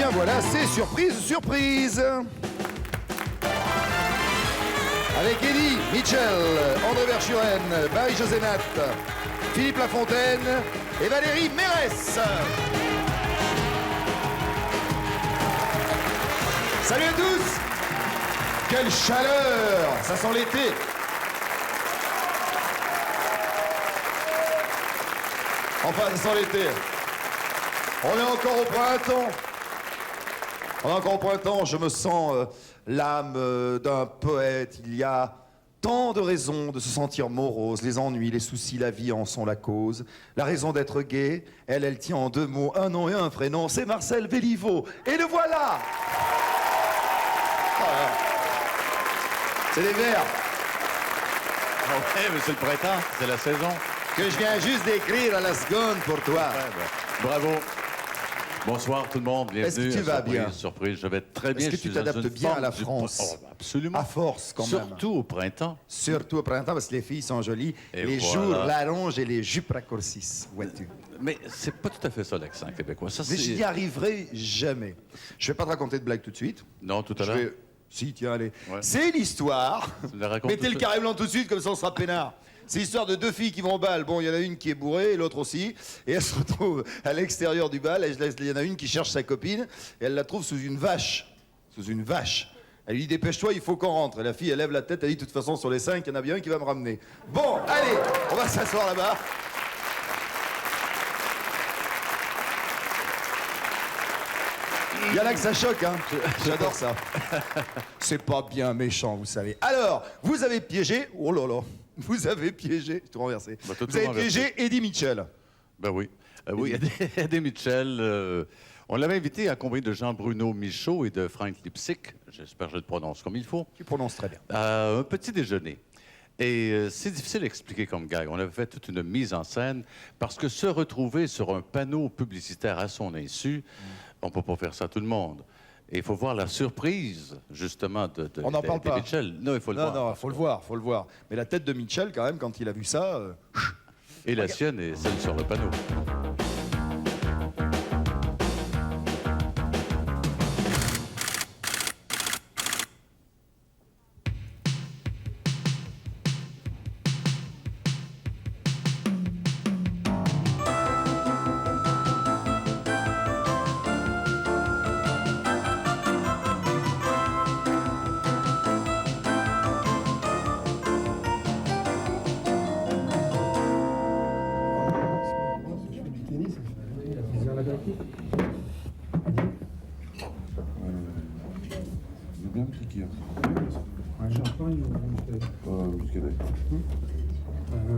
bien voilà, c'est surprise, surprise. Avec Eddie Mitchell, André Verschuren, Marie-José Nat, Philippe Lafontaine et Valérie Mérès. Salut à tous. Quelle chaleur. Ça sent l'été. Enfin, ça sent l'été. On est encore au printemps. On est encore au printemps. Je me sens l'âme d'un poète. Il y a tant de raisons de se sentir morose. Les ennuis, les soucis, la vie en sont la cause. La raison d'être gai, elle tient en deux mots. Un nom et un prénom. C'est Marcel Béliveau. Et le voilà. Voilà. C'est les vers. Oui, mais c'est le printemps, c'est la saison. Que je viens juste d'écrire à la seconde pour toi. Ouais, ben, bravo. Bonsoir tout le monde, bienvenue. Est-ce que tu vas bien? Surprise, je vais très bien. Est-ce que tu t'adaptes bien à la France? Oh, absolument. À force, quand même. Surtout au printemps. Surtout au printemps, parce que les filles sont jolies. Et les voilà. jours l'allongent et les jupes raccourcissent. Vois-tu? Mais c'est pas tout à fait ça l'accent québécois. Ça, Mais je n'y arriverai jamais. Je vais pas te raconter de blague tout de suite. Non, tout à l'heure. Si, tiens, allez. Ouais. C'est l'histoire. Tu me la racontes Mettez tout le de carré blanc tout de suite, comme ça on sera peinard. C'est l'histoire de deux filles qui vont au bal. Bon, il y en a une qui est bourrée et l'autre aussi. Et elles se retrouvent à l'extérieur du bal. Et il y en a une qui cherche sa copine. Et elle la trouve sous une vache. Sous une vache. Elle lui dit, dépêche-toi, il faut qu'on rentre. Et la fille, elle lève la tête. Elle dit, de toute façon, sur les 5, il y en a bien un qui va me ramener. Bon, allez, on va s'asseoir là-bas. Il y en a que ça choque, hein. J'adore ça. C'est pas bien méchant, vous savez. Alors, vous avez piégé... Oh là là. Vous avez piégé... Tout renversé. Bah, tout vous avez renversé. piégé Eddie Mitchell. Ben oui. Oui, Eddie Mitchell. On l'avait invité accompagné de Jean-Bruno Michaud et de Frank Lipsick. J'espère que je le prononce comme il faut. Tu prononces très bien. Un petit déjeuner. Et c'est difficile à expliquer comme gag. On avait fait toute une mise en scène parce que se retrouver sur un panneau publicitaire à son insu, on ne peut pas faire ça à tout le monde. Et il faut voir la surprise, justement, de On n'en parle pas. Mitchell. Non, il faut le voir. Non, faut le voir, faut le voir. Mais la tête de Mitchell, quand même, quand il a vu ça... Et la sienne est celle sur le panneau. Bien piqué. Un champagne ou Muscadet.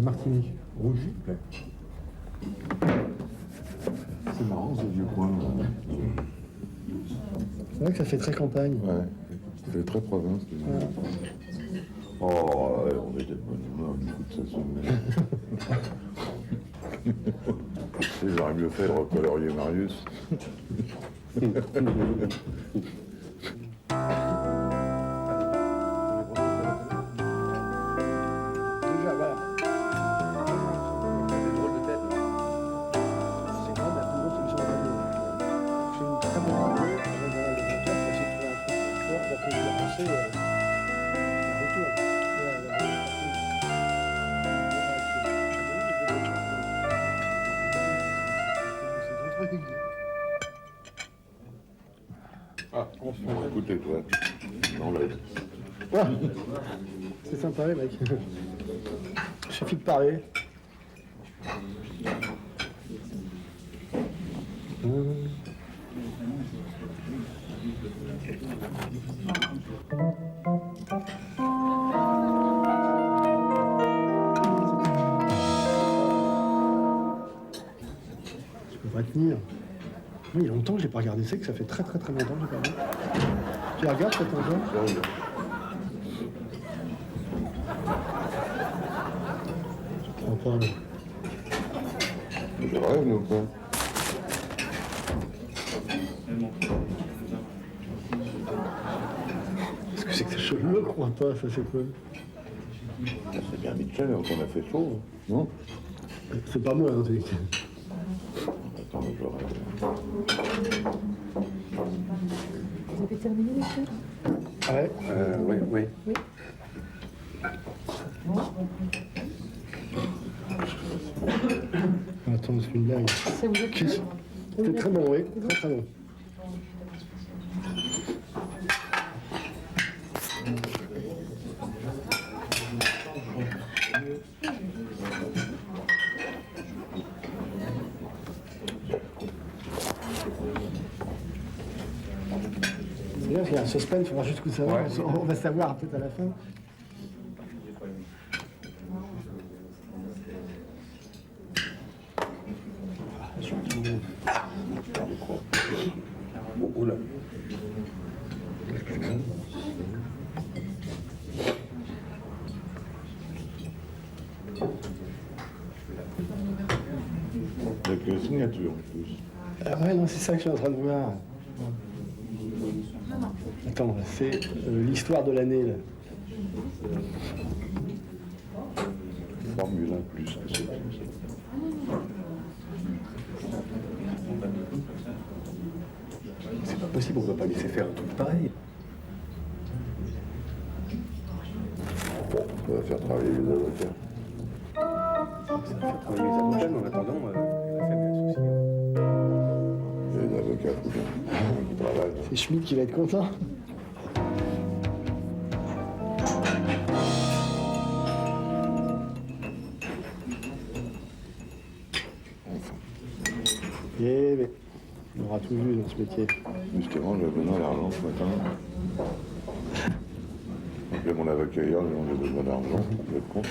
martini. Rouge, s'il te plaît. C'est marrant ce vieux coin. C'est vrai que ça fait très campagne. Ouais, ça fait très province. Oh, ouais, on est de bonne humeur du coup de ça sonne. J'aurais mieux fait de recolorier Marius. Déjà, voilà. Des drôles de tête. C'est quand même la plus grosse solution de radio. C'est une très bonne radio, avec un journal de 20 heures, pour essayer de trouver un truc fort, pour que je puisse penser la retour. Ah, bon, écoutez, toi, j'enlève. Ouais. C'est sympa, les mecs. Il suffit de parler. Je peux pas tenir. Moi, il y a longtemps que j'ai pas regardé, c'est que ça fait très longtemps que j'ai pas regardé. Tu la regardes, peut-être, encore? Je comprends pas, mais... Je rêve, ou pas? Qu'est-ce que c'est que ça? Je le crois pas, ça c'est quoi? C'est bien Mitchell qu'on a fait chaud, non? C'est pas moi, hein, Attends, je rêve. avez terminé, monsieur? Ah ouais. Oui. Attends, c'est une blague. Ça vous êtes Qu'est-ce- C'était très bon, oui. Très très bon. C'est bien, il y a un suspense, il faudra jusqu'où ça va. On va savoir peut-être à la fin. Oula. Avec signature en plus. Ah ouais, non, c'est ça que je suis en train de voir. Attends, c'est l'histoire de l'année, là. Formule 1 plus que c'est. C'est pas possible, on ne va pas laisser faire un truc pareil. Bon, ça va faire travailler les avocats. Ça va faire travailler les avocats, mais en attendant, la femme a un souci. Les avocats, faut bien qui travaillent. C'est Schmitt qui va être content. Eh ben, on aura tout vu dans ce métier. Justement, je venais à l'argent ce matin. J'ai mon avocat hier, j'ai besoin d'argent. Vous êtes content?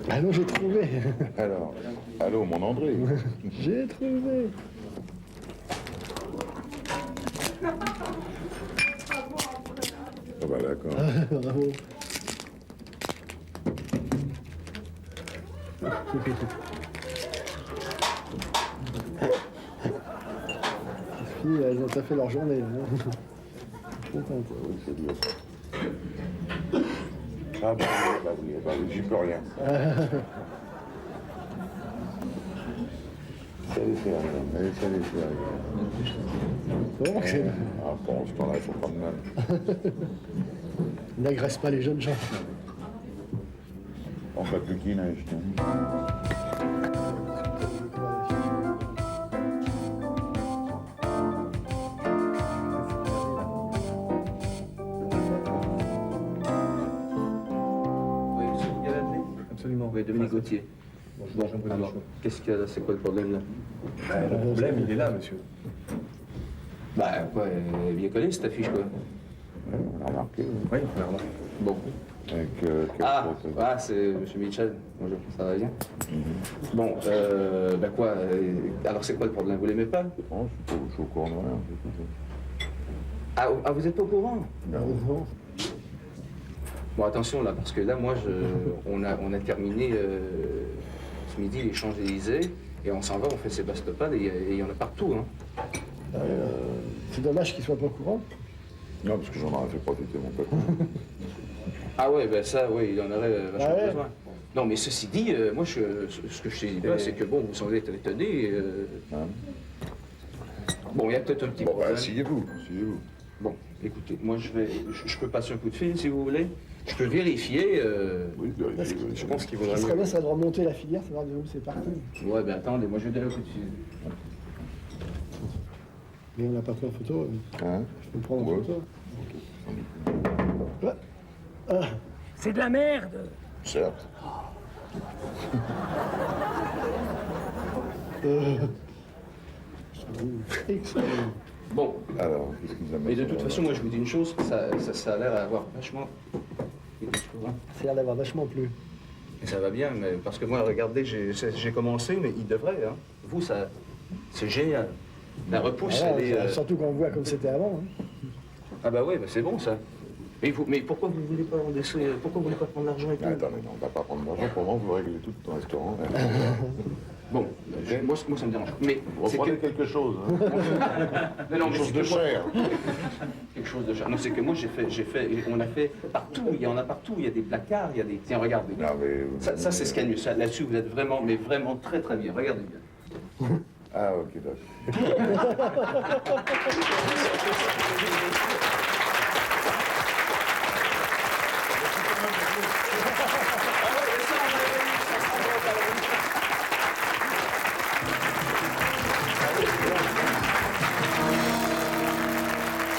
Ah non, j'ai trouvé. Alors, allô, mon André. J'ai trouvé. Ah bah d'accord. Bravo. Les filles, elles ont fait leur journée. Hein. Contente. Oui, c'est dur. Ah bah oui, j'y peux rien. Ça les fait rien. Allez, ça les fait rien. Bon, c'est- Ah bon, ce temps-là, il faut pas de mal. n'agresse pas les jeunes gens. On fait plus qui neige, Oui, c'est vous qui avez appelé? Absolument. Oui, Dominique Gauthier. Bon, alors, qu'est-ce qu'il y a là? C'est quoi le problème là? Le problème, il est là, monsieur. Bah, quoi, elle est bien collée cette affiche, quoi. Ouais, on a remarqué. Oui, on a remarqué. Bon. Avec quelle Ah, photo? c'est M. Mitchell. Bonjour, ça va bien? Mhm. Bon, bah quoi, alors c'est quoi le problème? Vous l'aimez pas? Non, je suis au courant de rien. c'est tout. Ah, vous êtes pas au courant? Heureusement. Bon, attention là, parce que là, moi, on a terminé ce midi les Champs-Élysées et on s'en va, on fait Sébastopol et il y en a partout, hein. C'est dommage qu'ils soient pas au courant. Non, parce que j'en aurais fait profiter mon peuple. Ah ouais, ben ça, oui, il en aurait vachement Ah ouais. besoin. Non, mais ceci dit, moi, ce que je te dis là, c'est que bon, vous semblez être étonné. Hein? Bon, il y a peut-être un petit Bon, bah, problème. asseyez-vous, asseyez-vous. Bon, écoutez, moi, je peux passer un coup de fil, si vous voulez. Je peux vérifier. Oui, vérifiez. Je pense qu'il Ce vaudrait qui serait mieux. bien, c'est de remonter la filière, savoir de où c'est parti. Ouais, ben attendez, moi, je vais donner un coup de fil. Mais on n'a pas pris en photo. Hein? Je peux prendre en Ouais. photo. Ah, C'est de la merde! Certes. excellent. Bon, Alors, qu'est-ce que vous avez mais de toute façon, moi, je vous dis une chose, ça a l'air à avoir vachement. Ça a l'air d'avoir vachement plu. Et ça va bien, mais parce que moi, regardez, j'ai commencé, mais il devrait, hein. Vous, ça, c'est génial. La repousse, Voilà, elle est. surtout quand on voit comme c'était avant. Hein. Ah bah ouais, bah c'est bon ça. Mais pourquoi vous voulez pas en laisser, pourquoi vous voulez pas prendre l'argent et tout? Attendez, non, on va pas prendre d'argent. Pour moi, vous réglez tout ton restaurant. Bon, moi ça me dérange. Mais Vous c'est que... reprenez quelque chose, hein? Non, Quelque mais chose c'est de que moi- cher. Quelque chose de cher. Non, c'est que moi on a fait partout, il y en a partout, il y a des placards, il y a des... Tiens, regardez. Non, mais... Ça c'est ce qu'il y a de mieux. Là-dessus, vous êtes vraiment, mais vraiment très très bien. Regardez bien. Ah, ok, d'accord.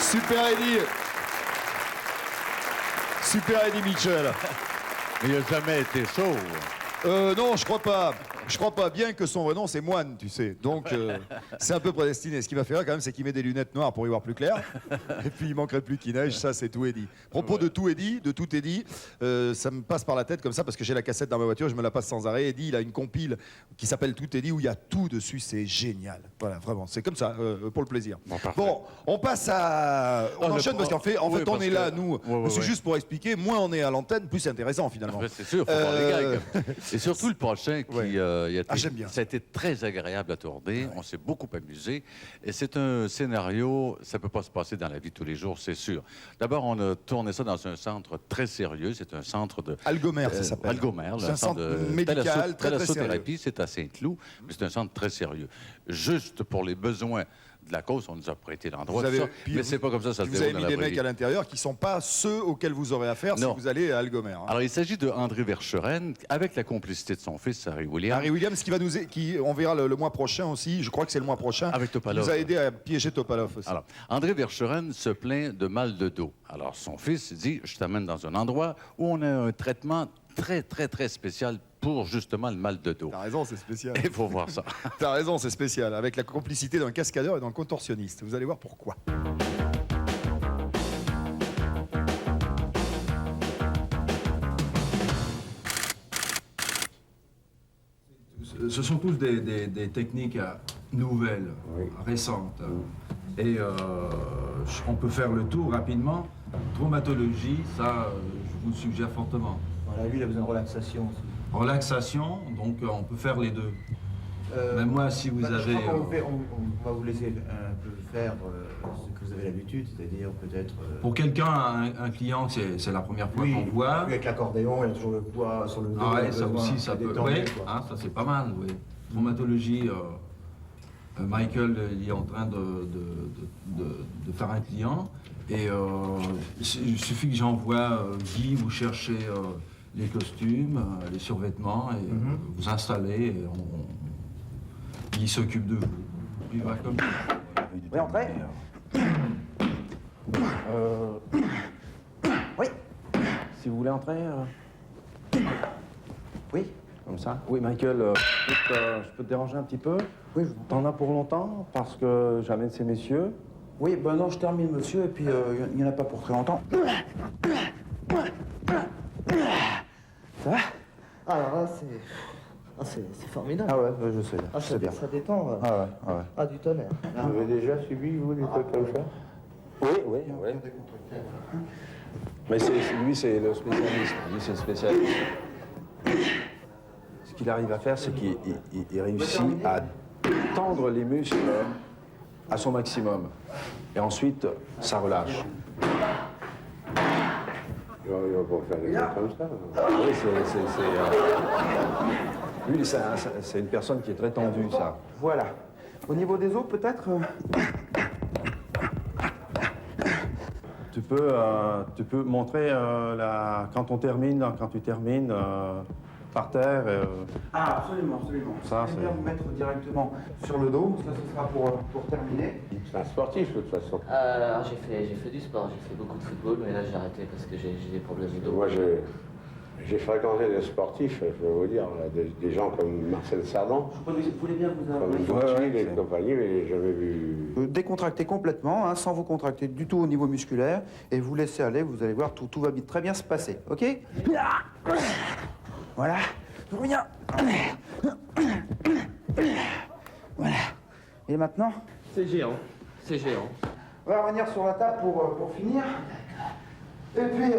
Super Eddie. Super Eddie Mitchell. Mais il n'a jamais été chauve. Non, je crois pas. Je crois pas, bien que son vrai nom c'est Moine, tu sais. Donc c'est un peu prédestiné. Ce qui m'a fait rire quand même, c'est qu'il met des lunettes noires pour y voir plus clair. Et puis il manquerait plus qu'il neige. Ça, c'est tout Eddie. Propos de tout Eddie, ça me passe par la tête comme ça parce que j'ai la cassette dans ma voiture, je me la passe sans arrêt. Eddie, il a une compile qui s'appelle Tout Eddie où il y a tout dessus. C'est génial. Voilà, vraiment. C'est comme ça, pour le plaisir. Bon, on passe à. On enchaîne parce qu'en fait, oui, on est là, que- nous. Ouais, C'est ouais. juste pour expliquer. Moins on est à l'antenne, plus c'est intéressant finalement. C'est sûr, il faut voir les gags. Et surtout le prochain qui Ouais. J'aime bien. ça a été très agréable à tourner. On s'est beaucoup amusé. Et c'est un scénario, ça ne peut pas se passer dans la vie de tous les jours, c'est sûr. D'abord, on a tourné ça dans un centre très sérieux. C'est un centre de... Algomère, ça s'appelle. Algomère, C'est un centre médical très très sérieux. thalassothérapie, c'est à Saint-Cloud, mais c'est un centre très sérieux. Juste pour les besoins de la cause, on nous a prêté l'endroit, tout ça, mais c'est pas comme ça se Vous avez déroule mis dans la des vraie mecs vie. à l'intérieur qui ne sont pas ceux auxquels vous aurez affaire si Non. vous allez à Algomère. Hein. Alors, il s'agit de André Verscheren, avec la complicité de son fils, Harry Williams. Harry Williams on verra le mois prochain aussi, je crois que c'est le mois prochain, Avec Topalov. qui nous a aidé à piéger Topalov aussi. Alors, André Verscheren se plaint de mal de dos. Alors, son fils dit, je t'amène dans un endroit où on a un traitement très, très, très spécial pour justement le mal de dos. T'as raison, c'est spécial. Il faut voir ça. T'as raison, c'est spécial, avec la complicité d'un cascadeur et d'un contorsionniste. Vous allez voir pourquoi. Ce sont tous des techniques nouvelles, récentes. Et on peut faire le tour rapidement. Traumatologie, ça, je vous le suggère fortement. Voilà, lui, il a besoin de relaxation aussi. Relaxation, donc on peut faire les deux. Même moi, si vous Je avez... crois qu'on on va vous laisser un peu faire ce que vous avez l'habitude, c'est-à-dire peut-être... Pour quelqu'un, un client, c'est la première fois qu'on voit. Avec l'accordéon, il y a toujours le poids sur le dos. Ah il ouais, a ça besoin aussi, ça de peut... détendre, Oui, quoi. hein, ça c'est pas mal, oui. Traumatologie, Michael, il est en train de faire un client. Et il suffit que j'envoie Guy vous chercher les costumes, les survêtements, et vous installez, et Guy s'occupe de vous. Puis il va comme ça. Oui, entrez. Oui. Si vous voulez entrer, Oui. comme ça. Oui, Michael, je peux te déranger un petit peu? Oui, T'en as pour longtemps? Parce que j'amène ces messieurs. oui, ben non, je termine, monsieur, et puis il n'y en a pas pour très longtemps. Ça va? Alors là, c'est formidable. Ah ouais, je sais. Ah, c'est bien. ça détend. Ah ouais, ah ouais. Ah, du tonnerre. Vous avez déjà subi, vous, des trucs comme ça? Oui, oui, oui. Mais lui, c'est le spécialiste. Lui, c'est le spécialiste. Ce qu'il arrive à faire, c'est qu'il réussit à tendre les muscles à son maximum. Et ensuite, ça relâche. Il va pas faire des trucs comme ça. Oui, lui, c'est une personne qui est très tendue, ça. Voilà. Au niveau des os, peut-être Tu peux montrer quand tu termines par terre. Ah, absolument, absolument. Ça, Je vais bien vous mettre directement sur le dos. Ça, ce sera pour terminer. C'est un sportif, de toute façon. Alors, j'ai fait du sport, j'ai fait beaucoup de football, mais là, j'ai arrêté parce que j'ai des problèmes de dos. Moi, j'ai fréquenté des sportifs, je peux vous dire, là, des gens comme Marcel Sardan, Vous voulez bien vous comme Gauthier et compagnie, mais j'ai jamais vu. décontracter complètement, hein, sans vous contracter du tout au niveau musculaire, et vous laisser aller, vous allez voir, tout va très bien se passer, ok? Voilà, tout bien. Voilà. Et maintenant, C'est géant, c'est géant. on va revenir sur la table pour finir. Et puis,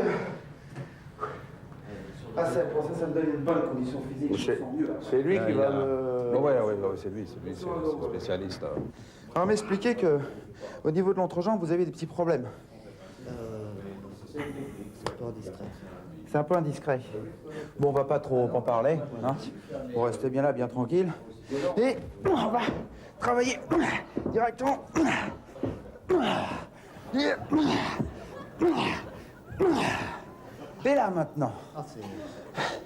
pour ça me donne une bonne condition physique, je me sens mieux. C'est lui qui va me... Oui, c'est lui, c'est le spécialiste. Alors, m'expliquer que, au niveau de l'entrejambe, vous avez des petits problèmes. C'est pas distrait. C'est un peu indiscret. Bon, on va pas trop en parler, hein. Vous restez bien là, bien tranquille. Et on va travailler directement. Et là maintenant. Ah,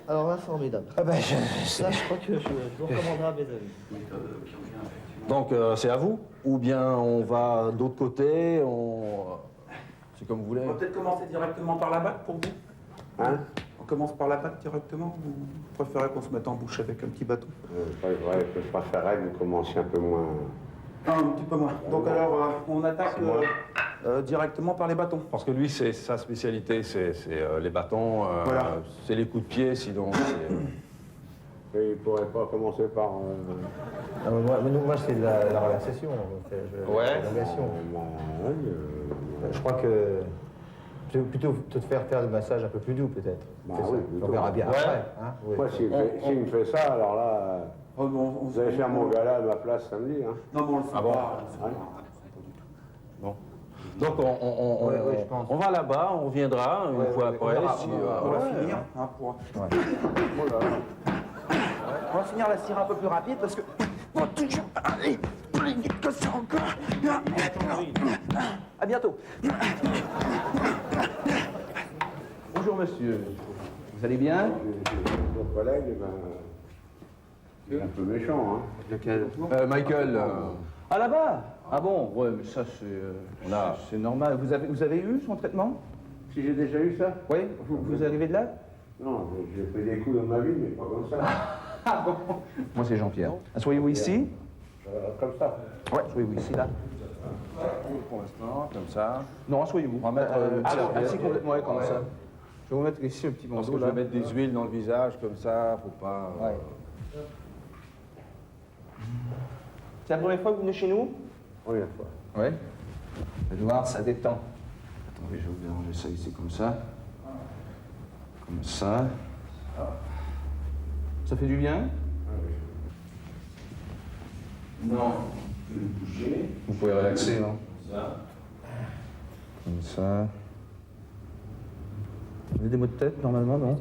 alors là, formidable. Ah ben, Là, je crois que je vous recommanderai à mes amis. Donc c'est à vous? Ou bien on va d'autre côté, c'est comme vous voulez. On va peut-être commencer directement par la batte pour vous. Hein? On commence par la batte directement ou vous préférez qu'on se mette en bouche avec un petit bâton? Je préférerais que vous commenciez un peu moins. Un petit peu moins. Donc alors, on attaque directement par les bâtons. Parce que lui, c'est sa spécialité, c'est les bâtons, Voilà. c'est les coups de pied, sinon Et il ne pourrait pas commencer par. Moi, c'est de la relaxation. Ouais. La relaxation. Oui, Je crois que je vais plutôt te faire faire le massage un peu plus doux, peut-être. Bah C'est ça. oui, On plutôt. verra bien Ouais. après. Hein, oui. moi, s'il me fait ça, alors là, Oh, bon, vous allez faire mon gala à ma place samedi. Hein. Non, mais on le fait Ah bon? pas. bon. Donc on va là-bas, on reviendra une fois après. Si, On va finir. Hein, pour... On va finir la cire un peu plus rapide parce que on va toujours aller plus vite que ça encore. À bientôt. Bonjour monsieur. Vous allez bien? Mon collègue, eh ben, il est un peu méchant. Hein. Lequel? Michael, Ah là-bas? Ah bon? Ouais, mais ça c'est normal. Vous avez eu son traitement? Si j'ai déjà eu ça? Oui? Vous arrivez de là? Non, j'ai pris des coups dans ma vie, mais pas comme ça. Ah bon? Moi c'est Jean-Pierre. Asseyez-vous ici? Comme ça. Ouais, asseyez-vous ici là. pour l'instant, comme ça. Non, asseyez-vous. On va mettre assis complètement, ouais, comme ça. Je vais vous mettre ici un petit parce bandeau que je là. vais mettre des huiles dans le visage, comme ça, faut pas. C'est la première fois que vous venez chez nous? Première fois. Oui. Vous allez voir, ça détend. Attendez, je vais vous arranger ça ici comme ça. Comme ça. Ça fait du bien? Non. Vous pouvez relaxer, non? Comme ça. Vous avez des maux de tête, normalement, non?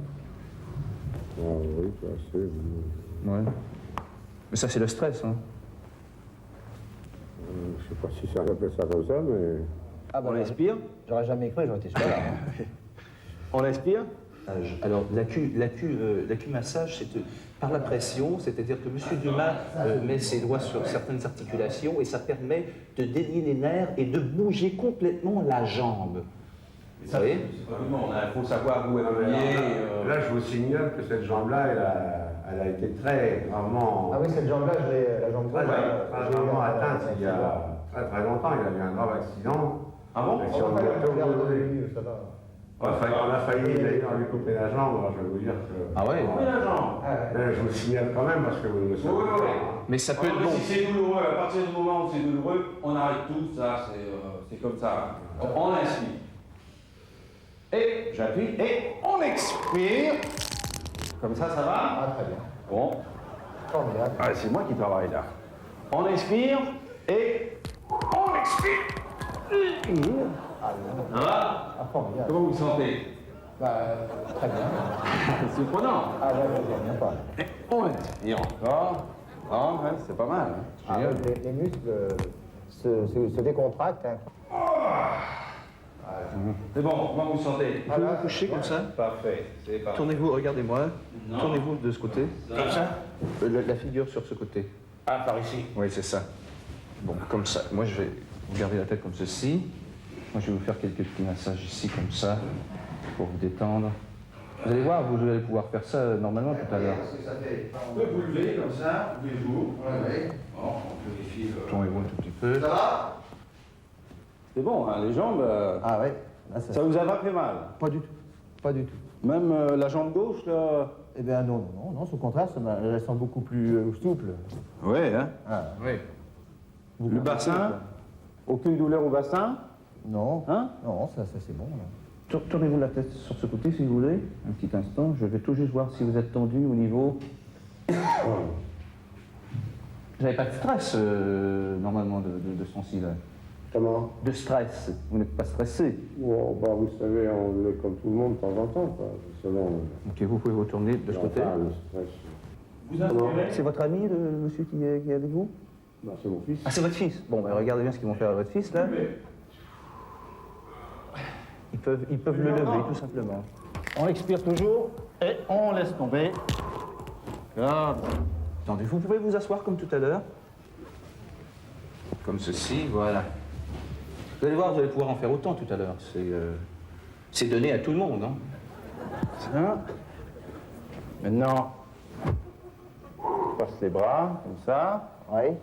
Ah oui, c'est assez. Ouais. Mais ça, c'est le stress, hein? Je sais pas si ça s'appelle ça comme ça, mais. Ah, On inspire. J'aurais jamais cru, j'aurais été super là. On inspire. Alors, l'acumassage, c'est par la pression, c'est-à-dire que M. Dumas met ses doigts sur certaines articulations et ça permet de délier les nerfs et de bouger complètement la jambe. Vous savez? Il faut savoir où appuyer. Là, je vous signale que cette jambe-là, elle a été très gravement. Ah oui, cette jambe-là, la jambe droite. Très gravement atteinte il y a très très longtemps. Il a eu un grave accident. Ah bon? Et si on a failli d'ailleurs lui couper la jambe, alors je vais vous dire que. Ah ouais? Mais je vous signale quand même parce que vous ne le savez pas. Mais ça peut être bon. Si c'est douloureux, à partir du moment où c'est douloureux, on arrête tout, ça, c'est comme ça. On inspire. Et j'appuie, et on expire. Comme ça va? Ah, très bien. Bon. Formidable. Ah, c'est moi qui travaille là. On inspire, et on expire. Ça va? Ah, formidable. Comment vous vous sentez? Bah, très bien. C'est surprenant. Ah, ouais, bien pas. Et on inspire encore. Ah, ouais, c'est pas mal. Hein. Ah, les muscles se décontractent. Hein. C'est bon, comment vous vous sentez? Vous vous couchez comme ça? Parfait, c'est parfait. Tournez-vous, regardez-moi. Tournez-vous de ce côté. Comme ça? La figure sur ce côté. Ah, par ici. Oui, c'est ça. Bon, comme ça. Moi, je vais vous garder la tête comme ceci. Moi, je vais vous faire quelques petits massages ici, comme ça, pour vous détendre. Vous allez voir, vous allez pouvoir faire ça normalement tout à l'heure. On peut vous lever comme ça, levez-vous. Oui. Bon, on vérifie. Tournez-vous un tout petit peu. Ça va? C'est bon, hein, les jambes, Ah ouais. Là, ça vous a pas fait mal? Pas du tout. Pas du tout. Même la jambe gauche, là? Eh bien non, au contraire, elles sont beaucoup plus souples. Oui, hein? Ah, Oui. Le bassin? Aucune douleur au bassin? non. Hein? Non, ça c'est bon. Là. Tournez-vous la tête sur ce côté, si vous voulez. Un petit instant. Je vais tout juste voir si vous êtes tendu au niveau... Vous n'avez pas de stress, normalement, de ce temps-ci, là? Comment? De stress. Vous n'êtes pas stressé. Bon, bah, vous savez, on est comme tout le monde de temps en temps, quoi. Selon. Ok, vous pouvez vous tourner de ce côté. Enfin, le stress. C'est votre ami, le monsieur qui est avec vous? Bah, c'est mon fils. Ah, c'est votre fils. Bon, ben, regardez bien ce qu'ils vont faire à votre fils, là. Ils peuvent le lever, tout simplement. On expire toujours et on laisse tomber. Regarde. Attendez, vous pouvez vous asseoir comme tout à l'heure. Comme ceci, voilà. Vous allez voir, vous allez pouvoir en faire autant tout à l'heure. C'est donné à tout le monde, hein. Ça. Maintenant, on passe les bras, comme ça. Oui.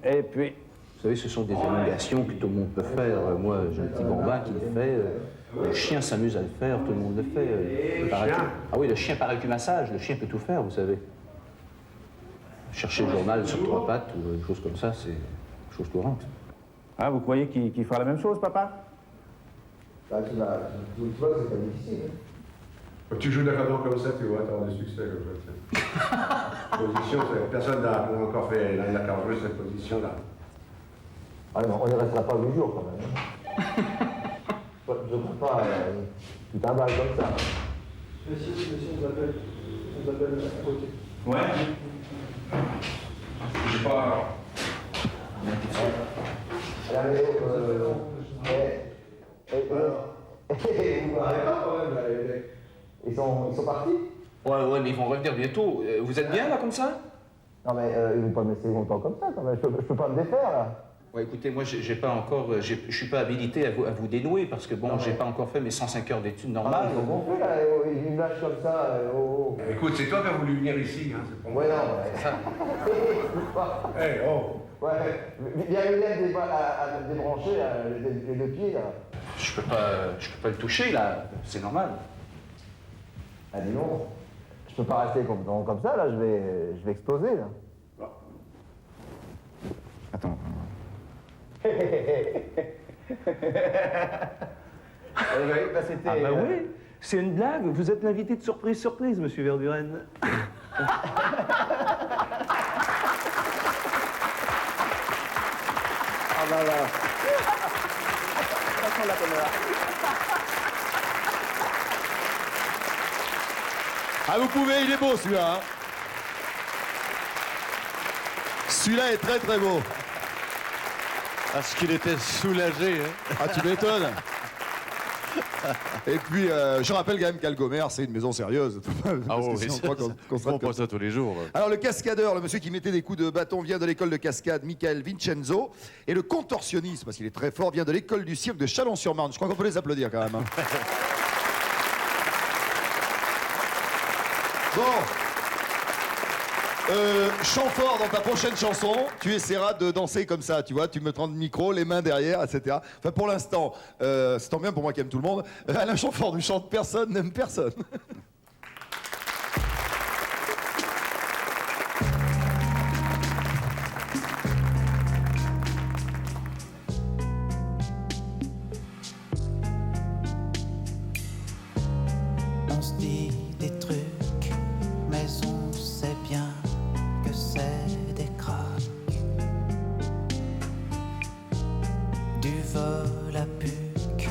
Et puis, Vous savez, ce sont des élongations que tout le monde peut faire. Moi, j'ai un petit bambin qui le fait. Le chien s'amuse à le faire, tout le monde le fait. Ah oui, le chien paraît du massage. Le chien peut tout faire, vous savez. Chercher le journal sur 3 pattes ou des choses comme ça, c'est chose courante. ah, vous croyez qu'il fera la même chose, papa? Bah, tu vois, c'est pas difficile. Quand tu joues d'accord comme ça, tu vois, tu auras du succès comme ça. Position, personne n'a encore fait, il a encore joué cette position-là. Ah non, on ne restera pas 8 jours quand même. Je ne prends pas tout un balle comme ça. Monsieur, on vous appelle à côté. Ouais. Je sais pas. Allez, vous m'arrêtez pas quand même, là, les mecs. Ils sont partis? Ouais, mais ils vont revenir bientôt. Vous êtes bien, là, comme ça? Non mais ils vont pas me laisser longtemps comme ça quand même. Je peux pas me défaire là. Ouais, écoutez, moi, j'ai pas encore, je suis pas habilité à vous dénouer parce que bon, j'ai pas encore fait mes 150 heures d'études normales. Ils sont gonflés là, ils me lâchent comme ça. Écoute, c'est toi qui as voulu venir ici, hein, c'est pas moi. Ouais, non, ouais. Hey, oh! Ouais, bien une aide des balles à débrancher les 2 pieds là. Je peux pas le toucher là, c'est normal. Ah dis donc, je peux pas rester comme ça là, je vais exploser là. Attends. Ah bah oui, c'est une blague. Vous êtes l'invité de surprise, monsieur Verduren. Ah bah là. Ah, vous pouvez, il est beau celui-là. Hein. Celui-là est très très beau. Parce qu'il était soulagé. Hein? Ah, tu m'étonnes. Et puis, je rappelle quand même qu'Algomer, c'est une maison sérieuse. Ah oui, on prend pas ça tous les jours. Alors, le cascadeur, le monsieur qui mettait des coups de bâton, vient de l'école de cascade Michael Vincenzo. Et le contorsionniste, parce qu'il est très fort, vient de l'école du cirque de Chalon-sur-Marne. Je crois qu'on peut les applaudir quand même. Hein. Bon. Chant fort dans ta prochaine chanson, tu essaieras de danser comme ça, tu vois, tu me tends le micro, les mains derrière, etc. Enfin, pour l'instant, c'est tant bien pour moi qui aime tout le monde. Alain Chamfort ne chante personne, n'aime personne. On se dit des trucs, mais on sait bien que c'est des craques. Du volapuc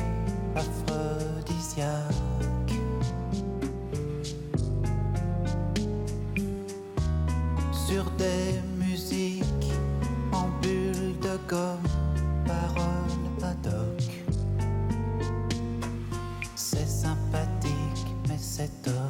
aphrodisiaque. Sur des musiques en bulles de gomme, paroles ad hoc. C'est sympathique, mais c'est top.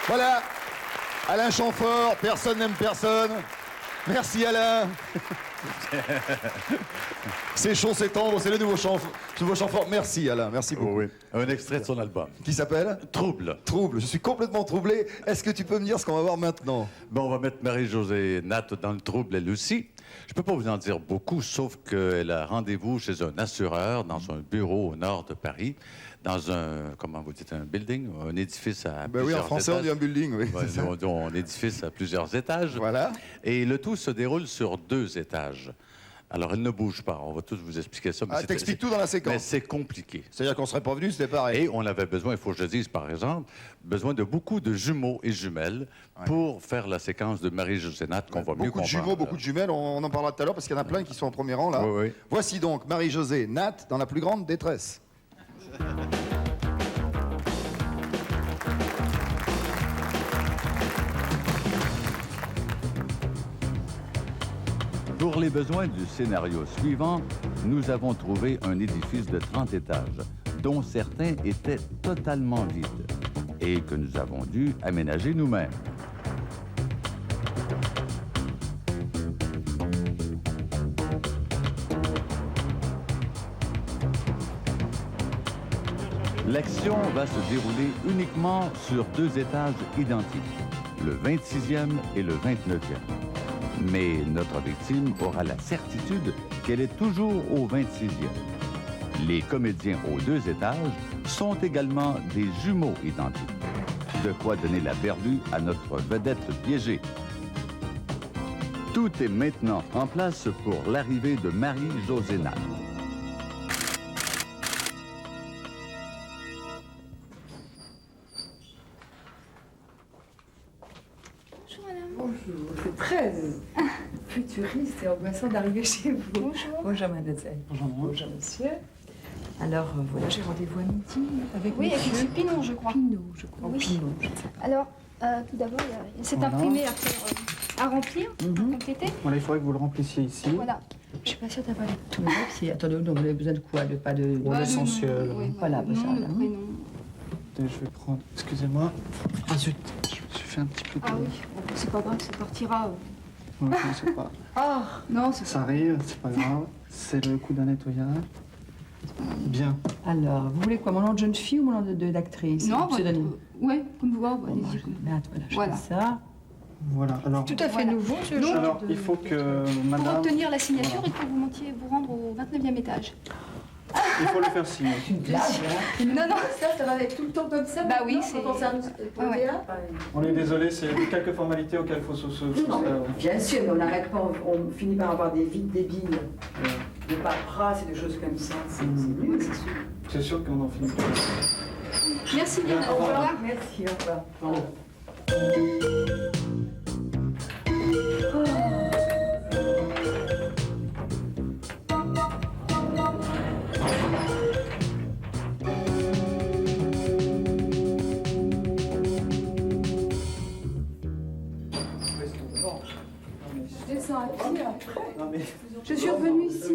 Voilà, Alain Chamfort, personne n'aime personne. Merci Alain. C'est chaud, c'est tendre, c'est le nouveau Chamfort. Merci Alain, merci beaucoup. Oui, un extrait de son album. Qui s'appelle Trouble. Trouble, je suis complètement troublé. Est-ce que tu peux me dire ce qu'on va voir maintenant? Bon, on va mettre Marie-Josée Nat dans le trouble, elle aussi. Je ne peux pas vous en dire beaucoup, sauf qu'elle a rendez-vous chez un assureur dans un bureau au nord de Paris, dans un, comment vous dites, un building, un édifice à plusieurs oui, en français, étages. on dit un building, oui. Ouais, un édifice à plusieurs étages. Voilà. Et le tout se déroule sur 2 étages. Alors, elle ne bouge pas. On va tous vous expliquer ça. Ah, t'expliques tout dans la séquence. Mais c'est compliqué. C'est-à-dire qu'on serait pas venu, c'était pareil. Et on avait besoin, il faut que je le dise par exemple, besoin de beaucoup de jumeaux et jumelles pour faire la séquence de Marie-Josée Nat qu'on va mieux comprendre. Beaucoup de jumeaux, beaucoup de jumelles, on en parlera tout à l'heure parce qu'il y en a plein qui sont en premier rang là. Oui, oui. Voici donc Marie-Josée Nat dans la plus grande détresse. Pour les besoins du scénario suivant, nous avons trouvé un édifice de 30 étages, dont certains étaient totalement vides et que nous avons dû aménager nous-mêmes. L'action va se dérouler uniquement sur 2 étages identiques, le 26e et le 29e. Mais notre victime aura la certitude qu'elle est toujours au 26e. Les comédiens aux 2 étages sont également des jumeaux identiques. De quoi donner la perdue à notre vedette piégée. Tout est maintenant en place pour l'arrivée de Marie-Josée Nat. Bonjour, c'est très futuriste et angoissant d'arriver chez vous. Bonjour. Bonjour mademoiselle. Bonjour monsieur. Alors voilà, j'ai rendez-vous à midi avec Oui, avec monsieur M. Pinon, je crois. Pinot, je crois. Oui. Pinot, je sais pas. Alors, tout d'abord, il y a cet Voilà. imprimé à faire, à remplir, à compléter. Voilà, il faudrait que vous le remplissiez ici. Voilà. Je suis pas sûre d'avoir les Tous les papiers. Attendez, donc vous avez besoin de quoi? De pas de... Ou l'essentiel. Voilà, le ça. nom, le là. prénom. Attendez, je vais prendre. Excusez-moi. Ah zut, je me suis fait un petit peu de. Ah oui, bon, c'est pas grave, ça partira. Ouais, je sais pas. Ah, non, c'est Ça arrive, c'est pas grave. C'est le coup d'un nettoyage. Bien. Alors, vous voulez quoi? Mon nom de jeune fille ou mon nom d'actrice? Non, pseudonyme. ouais, comme vous voyez, Bon, allez-y. voilà, je Voilà. fais ça. Voilà, alors. Tout à fait Voilà. nouveau, ce Donc, genre Alors, de... il faut que Pour madame. obtenir la signature, il faut que vous montiez vous rendre au 29e étage. Il faut le faire signer. Une blague, hein. Non, non, Ça va être tout le temps comme ça? bah oui, c'est... Ouais, ouais. On est désolé, c'est quelques formalités auxquelles il faut se Non, faire. bien sûr, mais on n'arrête pas, on finit par avoir des vides débiles, de paperasse et de choses comme ça. C'est nul, c'est sûr. C'est sûr qu'on en finit pas. Merci bien, Bien, au revoir. Merci, au revoir. Au revoir. Je descends à pied après. Non, mais. Je suis revenue ici.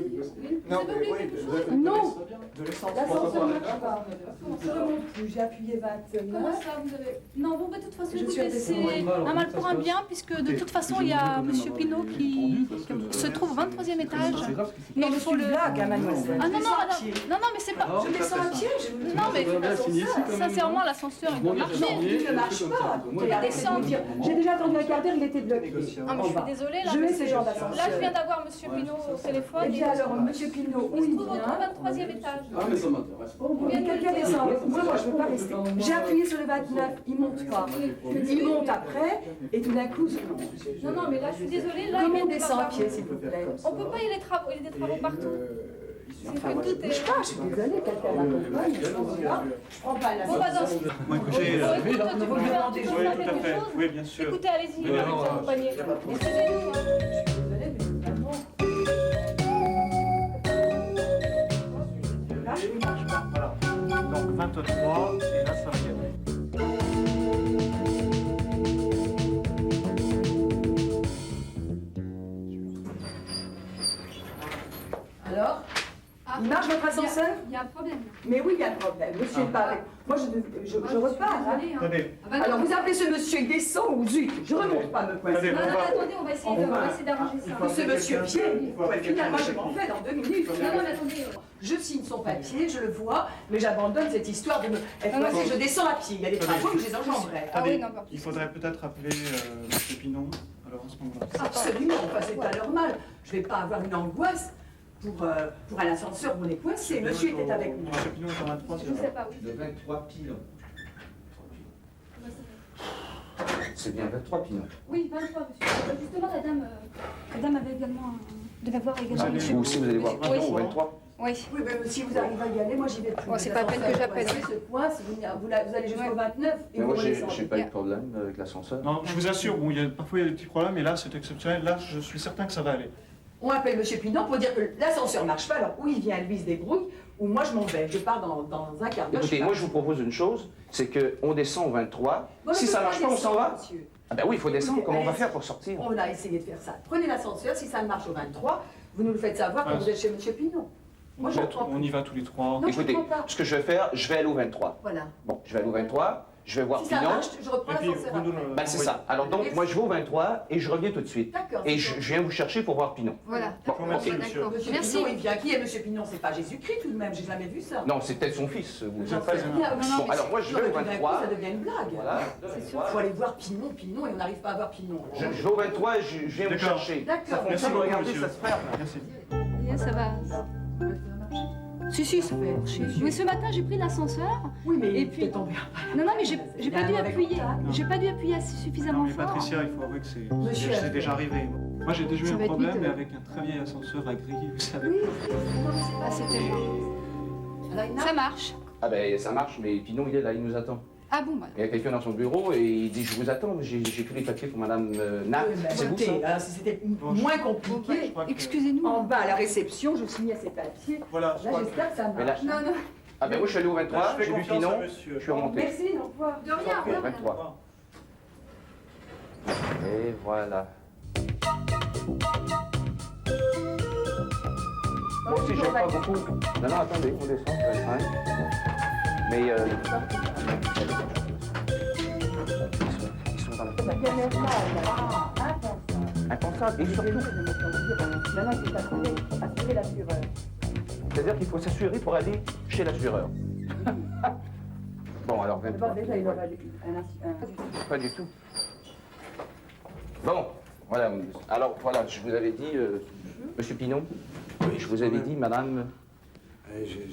Non, Vous avez oublié quelque chose Non. De l'essence. L'ascenseur ne marche pas. Ça ne monte plus, j'ai appuyé Comment 29. ça, vous avez... Non, bon, bah, de toute façon, Je suis écoutez, restée c'est un mal pour un bien, puisque de toute façon, il y a M. Pinot qui se trouve au 23e étage. Non, il je faut suis le... blague, hein, mademoiselle. Ah non, non, Je descends à non, pied. non, mais c'est pas... Je descends à pied, je vous Non, mais sincèrement, l'ascenseur, il doit marcher. Il ne marche pas. Il descend. J'ai déjà attendu un quart d'heure, il était bloqué. Ah, mais je suis désolée, là. Je mais mets ces gens Là, d'ascenseur. je viens d'avoir M. Pinot au téléphone. Eh bien alors, monsieur Pinot, où Il se il trouve au vient? 23e étage. Ah, mais ça m'intéresse. Quelqu'un descend avec moi, moi je ne veux pas rester. J'ai appuyé sur le 29, il ne monte pas. Il monte après, et tout d'un coup... Non, non, mais là, je suis désolée. Là, Comment il on va descend à avoir- pied, s'il vous plaît? On peut pas, il y a des travaux, il y a des travaux partout. C'est que tout est... Je crois, je suis désolée, quelqu'un m'accompagne, je pense là. Je prends pas la Bon, bah, dans ce... Moi, écoutez. Bon, écoute, tu veux faire Oui, quelque tout à fait. chose? Oui, bien sûr. Écoutez, allez-y, je vais vous accompagner. Excusez-nous, hein. Je suis désolée, mais vraiment... Là, je ne marche pas. Voilà. Donc 23, et là, ça va y aller. Alors? Ah, Il marche votre ascenseur? Il y a un problème. Mais oui, il y a un problème. Monsieur n'est pas avec. Moi, je repars. Hein. Attendez. Alors, vous appelez ce monsieur, il descend ou zut? Je ne remonte pas me coincer. Non, attendez, on va essayer d'arranger ça. Ce monsieur vienne. Ouais, finalement, je m'en vais dans 2 minutes. Non, mais attendez. Je signe son papier, je le vois, mais j'abandonne cette histoire de me être coincée. Je descends à pied. Il y a des travaux que je les enjamberai. Attendez, il faudrait peut-être appeler M. Pinon, alors en ce moment-là. Absolument, enfin, c'est pas normal. Je ne vais pas avoir une angoisse pour un ascenseur où on est coincé. Monsieur était avec moi. M. Pinon est en 23, Je ne sais pas, oui. De 23 pilons. C'est bien 23 pilons. Oui, 23, monsieur. Justement, la dame avait également. Devait voir également. Vous aussi, vous allez voir Oui. 23. Oui. Oui, mais si vous arrivez à y aller, moi j'y vais plus. Oh, c'est pas la peine que j'appelle. Ce coince, vous allez jusqu'au 29 et Mais vous moi, j'ai redescendez. pas eu de problème avec l'ascenseur. Non, je vous assure, bon, parfois il y a des petits problèmes, mais là, c'est exceptionnel. Là, je suis certain que ça va aller. On appelle M. Pinon pour dire que l'ascenseur ne marche pas, alors où il vient, lui, il se débrouille, ou moi je m'en vais. Je pars dans un quart d'heure. Écoutez, moi, je vous propose une chose, c'est qu'on descend au 23. Bon, Si mais ça vous marche pas, pouvez on s'en va. descendre, monsieur. Ah ben oui, il faut descendre. Écoutez, Comment on va allez-y. faire pour sortir? On a essayé de faire ça. Prenez l'ascenseur, si ça ne marche au 23, vous nous le faites savoir quand vous êtes chez M. Pinon. Moi, je comprends. On y va tous les trois. Non, je Écoutez, comprends pas. ce que je vais faire, je vais aller au 23. Voilà. Bon, je vais aller au 23, je vais voir Si ça Pinon. marche, je reprends l'ascenseur après. Ben, c'est ça. Alors donc, moi, je vais au 23 et je reviens tout de suite. D'accord. Et je viens vous chercher pour voir Pinon. Voilà. Bon, Merci, ok. monsieur. Monsieur Merci. Pinon, il vient. Qui est M. Pinon? C'est pas Jésus-Christ tout de même, j'ai jamais vu ça. Non, c'est peut-être son fils. Vous J'en sais rien. Bon, alors moi, je vais au Non, mais tout d'un coup, 23. ça devient une blague. Voilà. C'est sûr. Il faut aller voir Pinon, et on n'arrive pas à voir Pinon. Je vais au 23 et je viens vous D'accord. chercher. D'accord. Ça Merci fonctionne, beaucoup, regardez, monsieur. ça se ferme. Merci. Ça va. Si, ça fait marcher. Mais ce matin, j'ai pris l'ascenseur. Oui, mais et puis. tombé. Non, mais j'ai pas dû appuyer. J'ai pas dû appuyer Non, suffisamment mais fort. Patricia, il faut avouer que Monsieur, c'est déjà arrivé. Moi, j'ai déjà eu Ça un va être problème, vite, mais avec un très vieil ascenseur à grille, vous savez. Ah, c'était bon. Ça marche. Ah ben, ça marche, mais Pinon, il est là, il nous attend. Ah bon, bah. Il y a quelqu'un dans son bureau et il dit, je vous attends, j'ai tous les papiers pour Madame Nat. Oui, mais C'est vous, ça? écoutez, alors, si c'était moins compliqué, Excusez-nous. en bas à la réception, je signais ces papiers. Voilà, Là, j'espère que ça Mais là- marche. Non, non. Ah ben, moi, je suis allé au 23, Là, je fais j'ai vu confiance Pinon, à monsieur. je suis remonté. Merci, au revoir. De rien, de rien. 23. Et voilà. Moi aussi, j'aime pas beaucoup. Non, non, attendez, on descend, ça va être fine. Mais ils sont dans la... Impensable. Et surtout, Maintenant, il faut assurer l'assureur. c'est-à-dire qu'il faut s'assurer pour aller chez l'assureur. Bon, alors 23. D'abord, déjà, il aura un... Pas du tout. Bon, voilà. Alors, voilà, je vous avais dit, Monsieur Pinon, je vous avais dit, Madame... J'ai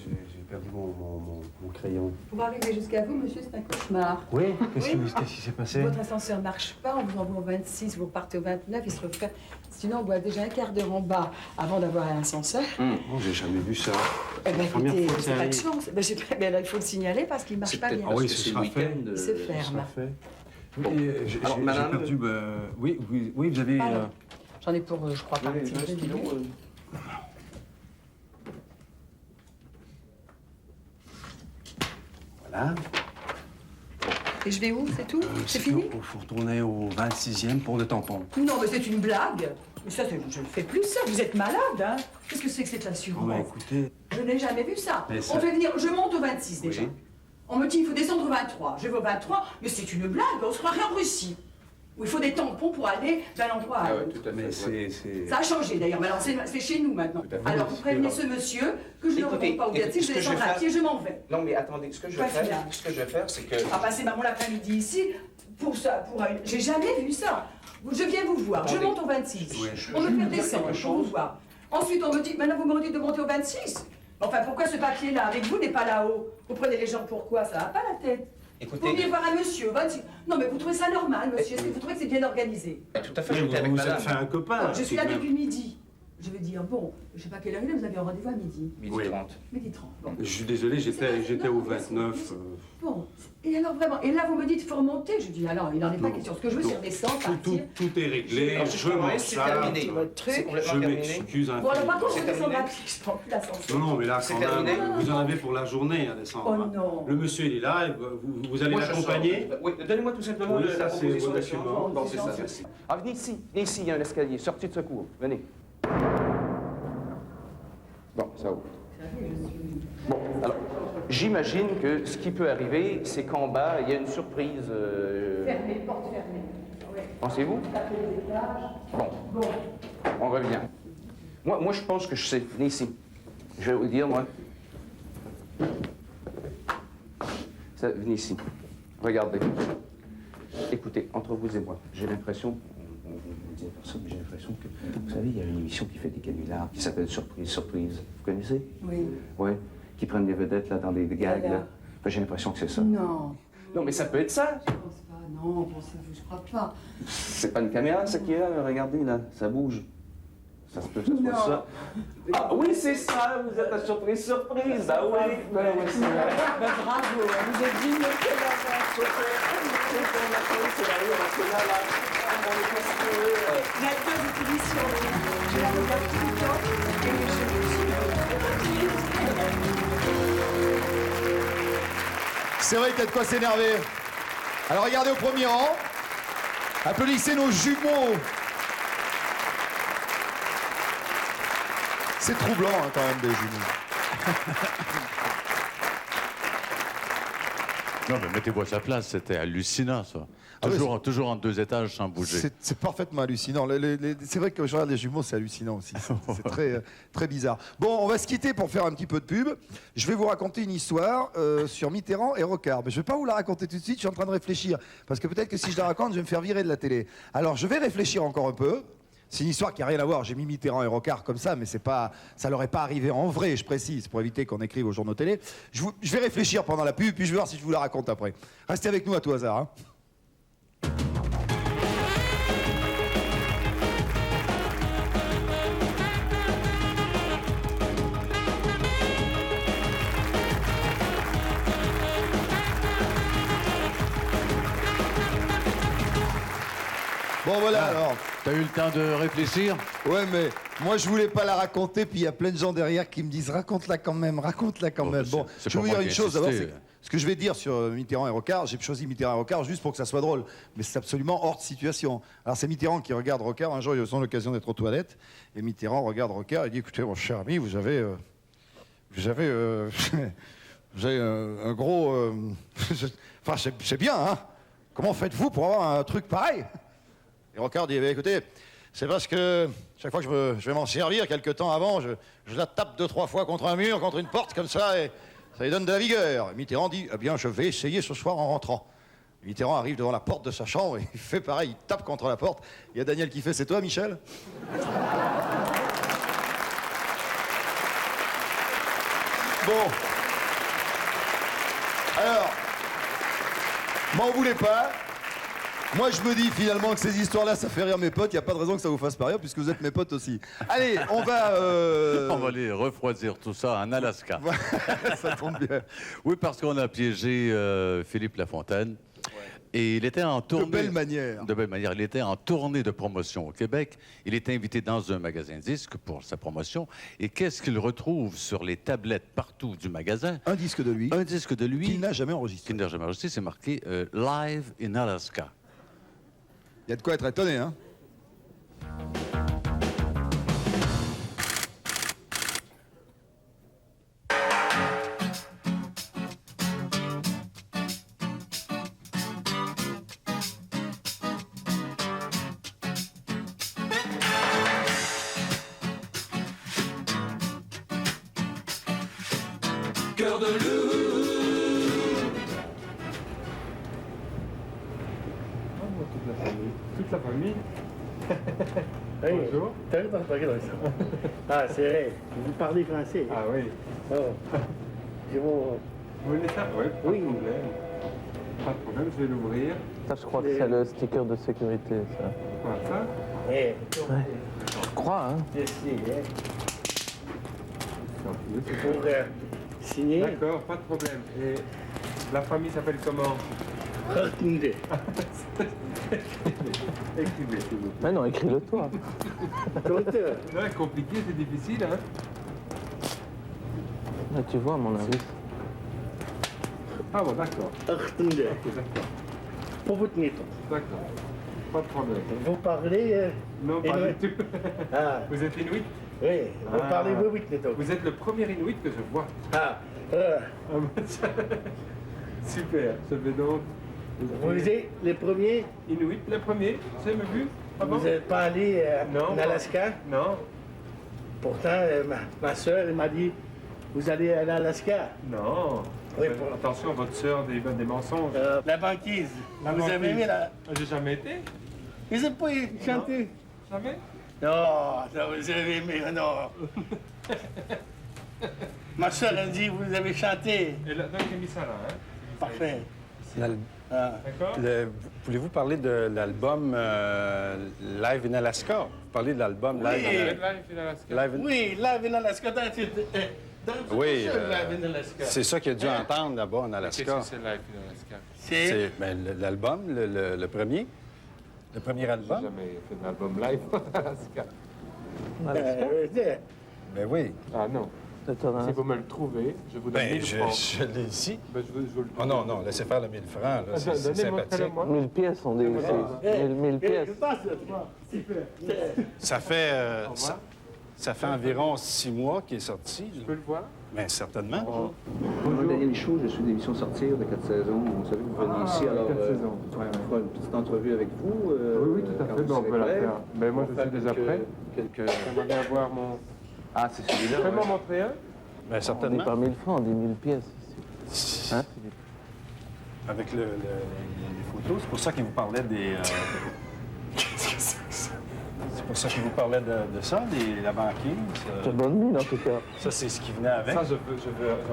perdu mon crayon. Pour arriver jusqu'à vous, monsieur, c'est un cauchemar. Oui, qu'est-ce qui s'est passé? Votre ascenseur ne marche pas, on vous envoie au 26, vous repartez au 29, il se refait. Sinon, on doit déjà un quart d'heure en bas avant d'avoir un ascenseur. Oh, j'ai jamais vu ça. Eh bien, Première écoutez, fois que c'est ça pas de arrive. chance. Ben, là, il faut le signaler parce qu'il ne marche pas bien. Ah oui, ce sera fait. Il se ferme. Bon. J'ai Alors, madame, perdu... oui, vous avez... Pardon. J'en ai pour, je crois, pas un petit peu. Voilà. Et je vais où, c'est tout? C'est fini? Il faut retourner au 26e pour le tampon. Non, mais c'est une blague. Mais ça, je ne fais plus ça. Vous êtes malade, hein? Qu'est-ce que c'est que cette assurance? Oh, bah, écoutez... Je n'ai jamais vu ça. Mais ça- On fait venir, je monte au 26 déjà. Oui. On me dit il faut descendre au 23. Je vais au 23, mais c'est une blague. On se croirait en Russie. Où il faut des tampons pour aller d'un endroit à Ah l'autre. ouais, tout à fait. Mais ouais. c'est... Ça a changé d'ailleurs, mais alors c'est chez nous maintenant. Tout à fait. Alors vous prévenez ce monsieur que je ne Écoutez, remonte pas au écoutez, 26, ce je que je descends vais à faire- pied, je m'en vais. Non, mais attendez, ce que je vais Pas faire, final. c'est que... À passer mon après-midi ici, pour ça, j'ai jamais vu ça. Je viens vous voir, je Attendez. monte au 26. Oui. On me Je fait vais dire descendre, quelque je vous chose. voir. Ensuite, on me dit, maintenant vous me dites de monter au 26. Enfin, pourquoi ce papier-là, avec vous, n'est pas là-haut? Vous prenez les gens pourquoi? Ça va pas la tête. Écoutez... Vous venez voir un monsieur, 26. Non, mais vous trouvez ça normal, monsieur? Est-ce que vous trouvez que c'est bien organisé? Tout à fait, Mais j'étais avec vous madame. êtes fait un copain. Non, je suis là tout de depuis midi. Je veux dire, bon, je sais pas quelle heure il est, vous avez un rendez-vous à midi. Midi Oui. 30. Midi 30. Bon. même. Je suis désolé, j'étais au 29. Bon, et alors vraiment, et là vous me dites il faut remonter, je dis alors il n'en est pas Non. question, ce que je veux c'est redescendre, partir. Tout est réglé, Alors, je m'en c'est terminé. charge. Votre C'est truc. complètement Je terminé. m'excuse Bon alors par infiniment. contre je C'est descends terminé. à pied, je prends plus l'ascenseur. Non, mais là, C'est quand terminé. même, vous en avez pour la journée à descendre. Oh hein. non. Le monsieur, il est là, vous allez Moi, je l'accompagner. sors. Oui, donnez-moi tout simplement Oui, la ça, c'est proposition vos d'assurance. documents. Bon, c'est ça, merci. Ah, venez ici, il y a un escalier, sortie de secours, venez. Bon, ça ouvre. Bon, alors, j'imagine que ce qui peut arriver, c'est qu'en bas, il y a une surprise. Fermée, porte fermée. Ouais. Pensez-vous? Taper les étages. Bon, on revient. Moi, je pense que je sais. Venez ici. Je vais vous dire, moi. Ça, venez ici. Regardez. Écoutez, entre vous et moi, j'ai l'impression, on ne dit à personne, mais j'ai l'impression que, vous savez, il y a une émission qui fait des canulars, qui s'appelle Surprise, Surprise. Vous connaissez? Oui. Oui. Qui prennent des vedettes, là, dans des gags, là. Enfin, j'ai l'impression que c'est ça. Non. Non, mais ça peut être ça. Je pense pas. Non, bon, ça, je crois pas. C'est pas une caméra, ça qui est là, regardez, là. Ça bouge. Ça se peut que ce soit ça. Ah oui, c'est ça, vous êtes à surprise, surprise. Ah oui, ben oui, c'est vrai. Ben, bravo, vous êtes digne de la La base de l'émission, je la regarde tout le temps et C'est vrai qu'il y a de quoi s'énerver. Alors regardez au premier rang. Applaudissez nos jumeaux. C'est troublant hein, quand même des jumeaux. Non, mais mettez-vous à sa place, c'était hallucinant, ça. Ah oui, Toujours en 2 étages sans bouger. C'est parfaitement hallucinant. C'est vrai que je regarde les jumeaux, c'est hallucinant aussi. C'est très, très bizarre. Bon, on va se quitter pour faire un petit peu de pub. Je vais vous raconter une histoire sur Mitterrand et Rocard. Mais je ne vais pas vous la raconter tout de suite, je suis en train de réfléchir. Parce que peut-être que si je la raconte, je vais me faire virer de la télé. Alors, je vais réfléchir encore un peu. C'est une histoire qui n'a rien à voir. J'ai mis Mitterrand et Rocard comme ça, mais ça leur est pas arrivé en vrai, je précise, pour éviter qu'on écrive aux journaux télé. Je vais réfléchir pendant la pub, puis je vais voir si je vous la raconte après. Restez avec nous à tout hasard. Hein. Bon voilà alors. T'as eu le temps de réfléchir? Ouais mais moi je voulais pas la raconter puis il y a plein de gens derrière qui me disent raconte-la quand même, raconte-la quand même. Bon, je vais vous dire une chose d'abord, c'est ce que je vais dire sur Mitterrand et Rocard, j'ai choisi Mitterrand et Rocard juste pour que ça soit drôle, mais c'est absolument hors de situation. Alors c'est Mitterrand qui regarde Rocard, un jour ils ont l'occasion d'être aux toilettes et Mitterrand regarde Rocard et dit écoutez mon cher ami, vous avez un gros enfin c'est bien hein. Comment faites-vous pour avoir un truc pareil? Et Rocard dit, écoutez, c'est parce que chaque fois que je vais m'en servir, quelque temps avant, je la tape 2-3 fois contre un mur, contre une porte, comme ça, et ça lui donne de la vigueur. Et Mitterrand dit, eh bien, je vais essayer ce soir en rentrant. Et Mitterrand arrive devant la porte de sa chambre, et il fait pareil, il tape contre la porte. Il y a Daniel qui fait, c'est toi, Michel? Bon. Alors, m'en voulez pas. Moi, je me dis finalement que ces histoires-là, ça fait rire mes potes. Il n'y a pas de raison que ça vous fasse pas rire, puisque vous êtes mes potes aussi. Allez, on va... On va aller refroidir tout ça en Alaska. Ça tombe bien. Oui, parce qu'on a piégé Philippe Lafontaine. Et il était en tournée... De belle manière. De belle manière. Il était en tournée de promotion au Québec. Il était invité dans un magasin de disques pour sa promotion. Et qu'est-ce qu'il retrouve sur les tablettes partout du magasin? Un disque de lui. Un disque de lui. Qu'il n'a jamais enregistré. Qu'il n'a jamais enregistré. C'est marqué Live in Alaska. Il y a de quoi être étonné, hein? Cœur de loup. Toute la famille. Bonjour. Ah, c'est vrai. Vous parlez français. Ah oui. Oh. C'est bon. Vous voulez ça? Oui, pas de problème. Pas de problème, je vais l'ouvrir. Ça, je crois que c'est le sticker de sécurité, ça. Quoi, ça? Eh. Je crois, hein. C'est pour signer. D'accord, pas de problème. Et la famille s'appelle comment? Hartunde. Écrivez, s'il vous plaît. Mais non, écris-le toi. Non, compliqué, c'est difficile, hein? Là, tu vois, à mon avis. Ah bon, d'accord. Hartunde. D'accord. Pour votre netto. D'accord. Pas de problème. Vous parlez Non, pas du tout. Ah. Vous êtes inuit? Oui, vous parlez oui, Neto. Vous êtes le premier Inuit que je vois. Ah, Super. Je vais donc... vous êtes les premiers? Inuit, le premier, vous avez vu? Ah bon? Vous n'êtes pas allé en Alaska? Non. Pourtant, ma soeur m'a dit, vous allez à l'Alaska? Non. Oui, attention, votre sœur des mensonges. La banquise. Vous avez aimé la... J'ai jamais été. Vous n'avez pas chanté? Jamais? Non, ça vous avez aimé, non. Ma soeur a dit, vous avez chanté. Et là, donc, j'ai mis ça là, hein? Parfait. D'accord? Voulez-vous parler de l'album Live in Alaska? Vous parlez de l'album Live in Alaska? Oui, Live in Alaska. Oui, Live in Alaska. c'est ça qu'il a dû entendre là-bas en Alaska. Qu'est-ce que c'est Live in Alaska? C'est l'album, le premier. Le premier album. J'ai jamais fait d'album live en Alaska. Ben oui. Ah non. Si vous me le trouvez, je vous donne 1000 francs. Je l'ai ici. Ben, je vous le Oh non, laissez faire le 1000 francs, là. C'est sympathique. 1000 pièces, on dit. 1000 pièces. Ça fait... ça fait environ 6 mois qu'il est sorti. Je peux le voir? Bien, certainement. Bonjour, Daniel Michaud, je suis d'émission Sortir de 4 saisons. Vous savez que vous venez ici, alors on fera une petite entrevue avec vous. Oui, tout à fait, ben, on peut la faire. Ben, moi, je suis déjà prêt. J'aimerais bien voir mon... Ah, c'est celui-là. Tu peux m'en montrer un? Bien, certainement. On est par 1000 francs, on dit 1000 pièces. Hein, Philippe? Avec les photos, c'est pour ça qu'il vous parlait des... C'est pour ça qu'il vous parlait de ça, la banquise. C'est bonne mine, en tout cas. Ça, c'est ce qui venait avec. Ça, j'en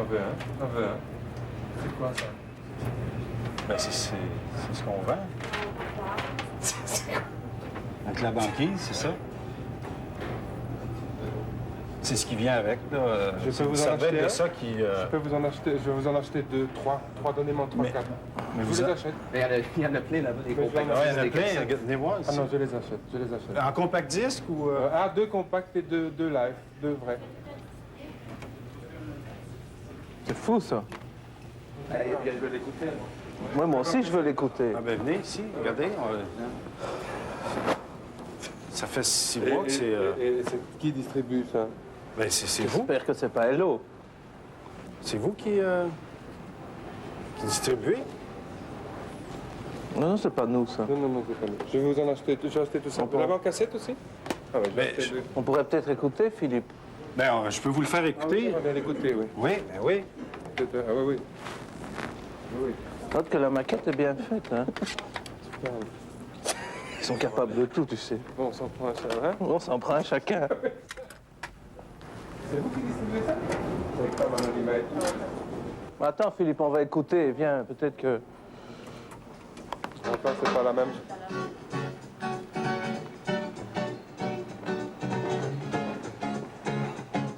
veux un. C'est quoi, ça? Ben, c'est ce qu'on vend. Avec la banquise, c'est ça. C'est ce qui vient avec, là. Je peux vous en acheter un? ça qui... Je peux vous en acheter, je vais vous en acheter 2, 3. 3, donnez-moi 3, 4. Mais Je vous les achète. Il y en a plein là-bas, des compacts. il y en a plein, venez voir ici. Ah non, je les achète. En compact disque ou... 2 compacts et 2 live, 2 vrais. C'est fou, ça. Je veux l'écouter. Moi aussi, je veux l'écouter. Ah ben, venez ici, regardez. Ça fait 6 mois que c'est... Et c'est qui distribue ça? Ben, c'est vous. J'espère que c'est pas Hello. C'est vous qui distribuez? Non, c'est pas nous, ça. Non, c'est pas nous. Je vais vous en acheter, je vais acheter tout ça. Vous l'avez en cassette aussi? Ah oui, On pourrait peut-être écouter, Philippe. Ben, je peux vous le faire écouter. On va bien l'écouter, oui. Oui, ben oui. Ah oui. Note que la maquette est bien faite, hein. Ils sont capables de tout, tu sais. Bon, on s'en prend un chacun, hein? On s'en prend un chacun. C'est vous qui distribuez ça? C'est pas mal d'image. Attends, Philippe, on va écouter. Viens, peut-être que... Encore, c'est pas la même.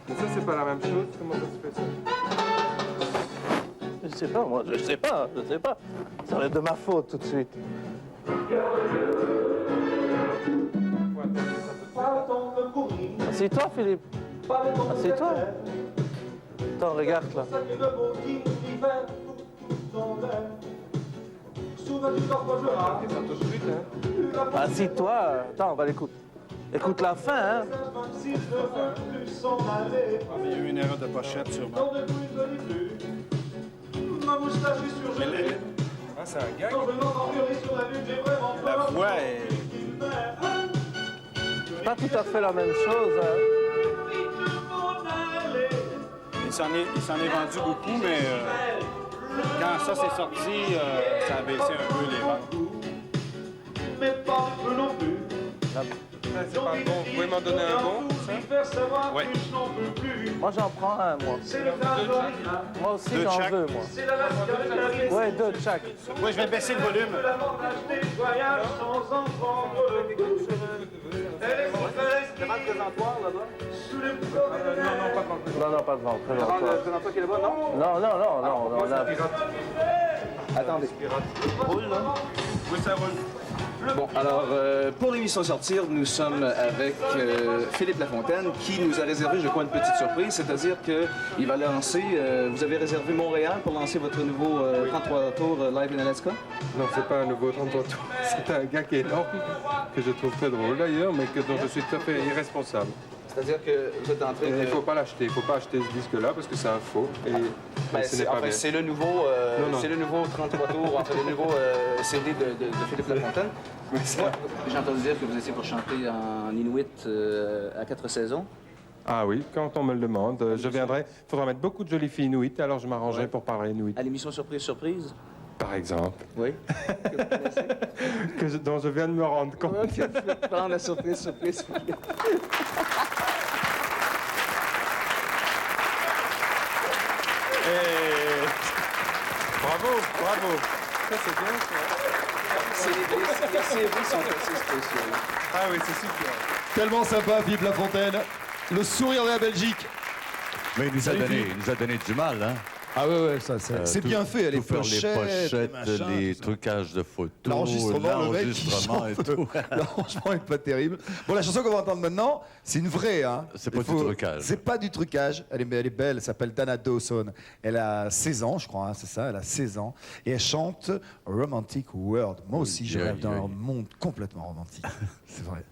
Mais ça, c'est pas la même chose. Comment ça se fait, ça? Je sais pas, moi, je sais pas. Ça va être de ma faute, tout de suite. Assieds-toi, Philippe. Assieds-toi. Attends, regarde, là. Assieds-toi. Attends, on va l'écouter. Écoute la fin, hein. Il y a eu une erreur de pochette, sûrement. Ah, c'est un gag? La voix est... C'est pas tout à fait la même chose, hein. Il s'en est vendu beaucoup, mais quand ça s'est sorti, ça a baissé un peu les ventes. C'est pas bon. Vous pouvez m'en donner un bon, ça? Oui. Moi, j'en prends un, moi. Moi aussi, j'en veux, moi. Ouais, 2 de chaque. Oui, je vais baisser le volume. Non, pas devant. Présentoir qui est là-bas, non? Non. On a... Attendez. Roule, là? Oui, ça roule. Bon, alors, pour l'émission Sortir, nous sommes avec Philippe Lafontaine qui nous a réservé, je crois, une petite surprise, c'est-à-dire qu'il va lancer, vous avez réservé Montréal pour lancer votre nouveau 33 tours Live in Alaska? Non, c'est pas un nouveau 33 tours. C'est un gars qui est énorme, que je trouve très drôle d'ailleurs, mais dont je suis tout à fait irresponsable. C'est-à-dire que vous êtes en train de... Il ne faut pas l'acheter, il ne faut pas acheter ce disque-là parce que c'est un faux. Et ce n'est pas bien. C'est le nouveau, c'est le nouveau 33 tours, enfin le nouveau CD de Philippe Lafontaine. Moi, j'ai entendu dire que vous étiez pour chanter en Inuit à 4 saisons. Ah oui, quand on me le demande, je viendrai. Il faudra mettre beaucoup de jolies filles inuites, alors je m'arrangerai pour parler inuit. À l'émission Surprise? Par exemple. Oui. Que vous connaissez? Dont je viens de me rendre compte. Ok, je vais prendre la surprise. Bravo. Ça, c'est bien, ça. Les séries sont assez spéciales. Ah oui, c'est super. Tellement sympa, Philippe Lafontaine. Le sourire de la Belgique. Mais il nous a donné du mal, hein. Ah ouais, ça, c'est bien fait. Les faire les pochettes, machin, les trucages de photos, l'enregistrement, le mec qui l'enregistrement et tout. L'arrangement n'est pas terrible. Bon, la chanson qu'on va entendre maintenant, c'est une vraie. Hein. C'est pas du trucage. C'est pas du trucage. Elle est belle. Elle s'appelle Dana Dawson. Elle a 16 ans, je crois. Hein, c'est ça. Elle a 16 ans. Et elle chante Romantic World. Moi aussi, je rêve d'un monde complètement romantique. C'est vrai.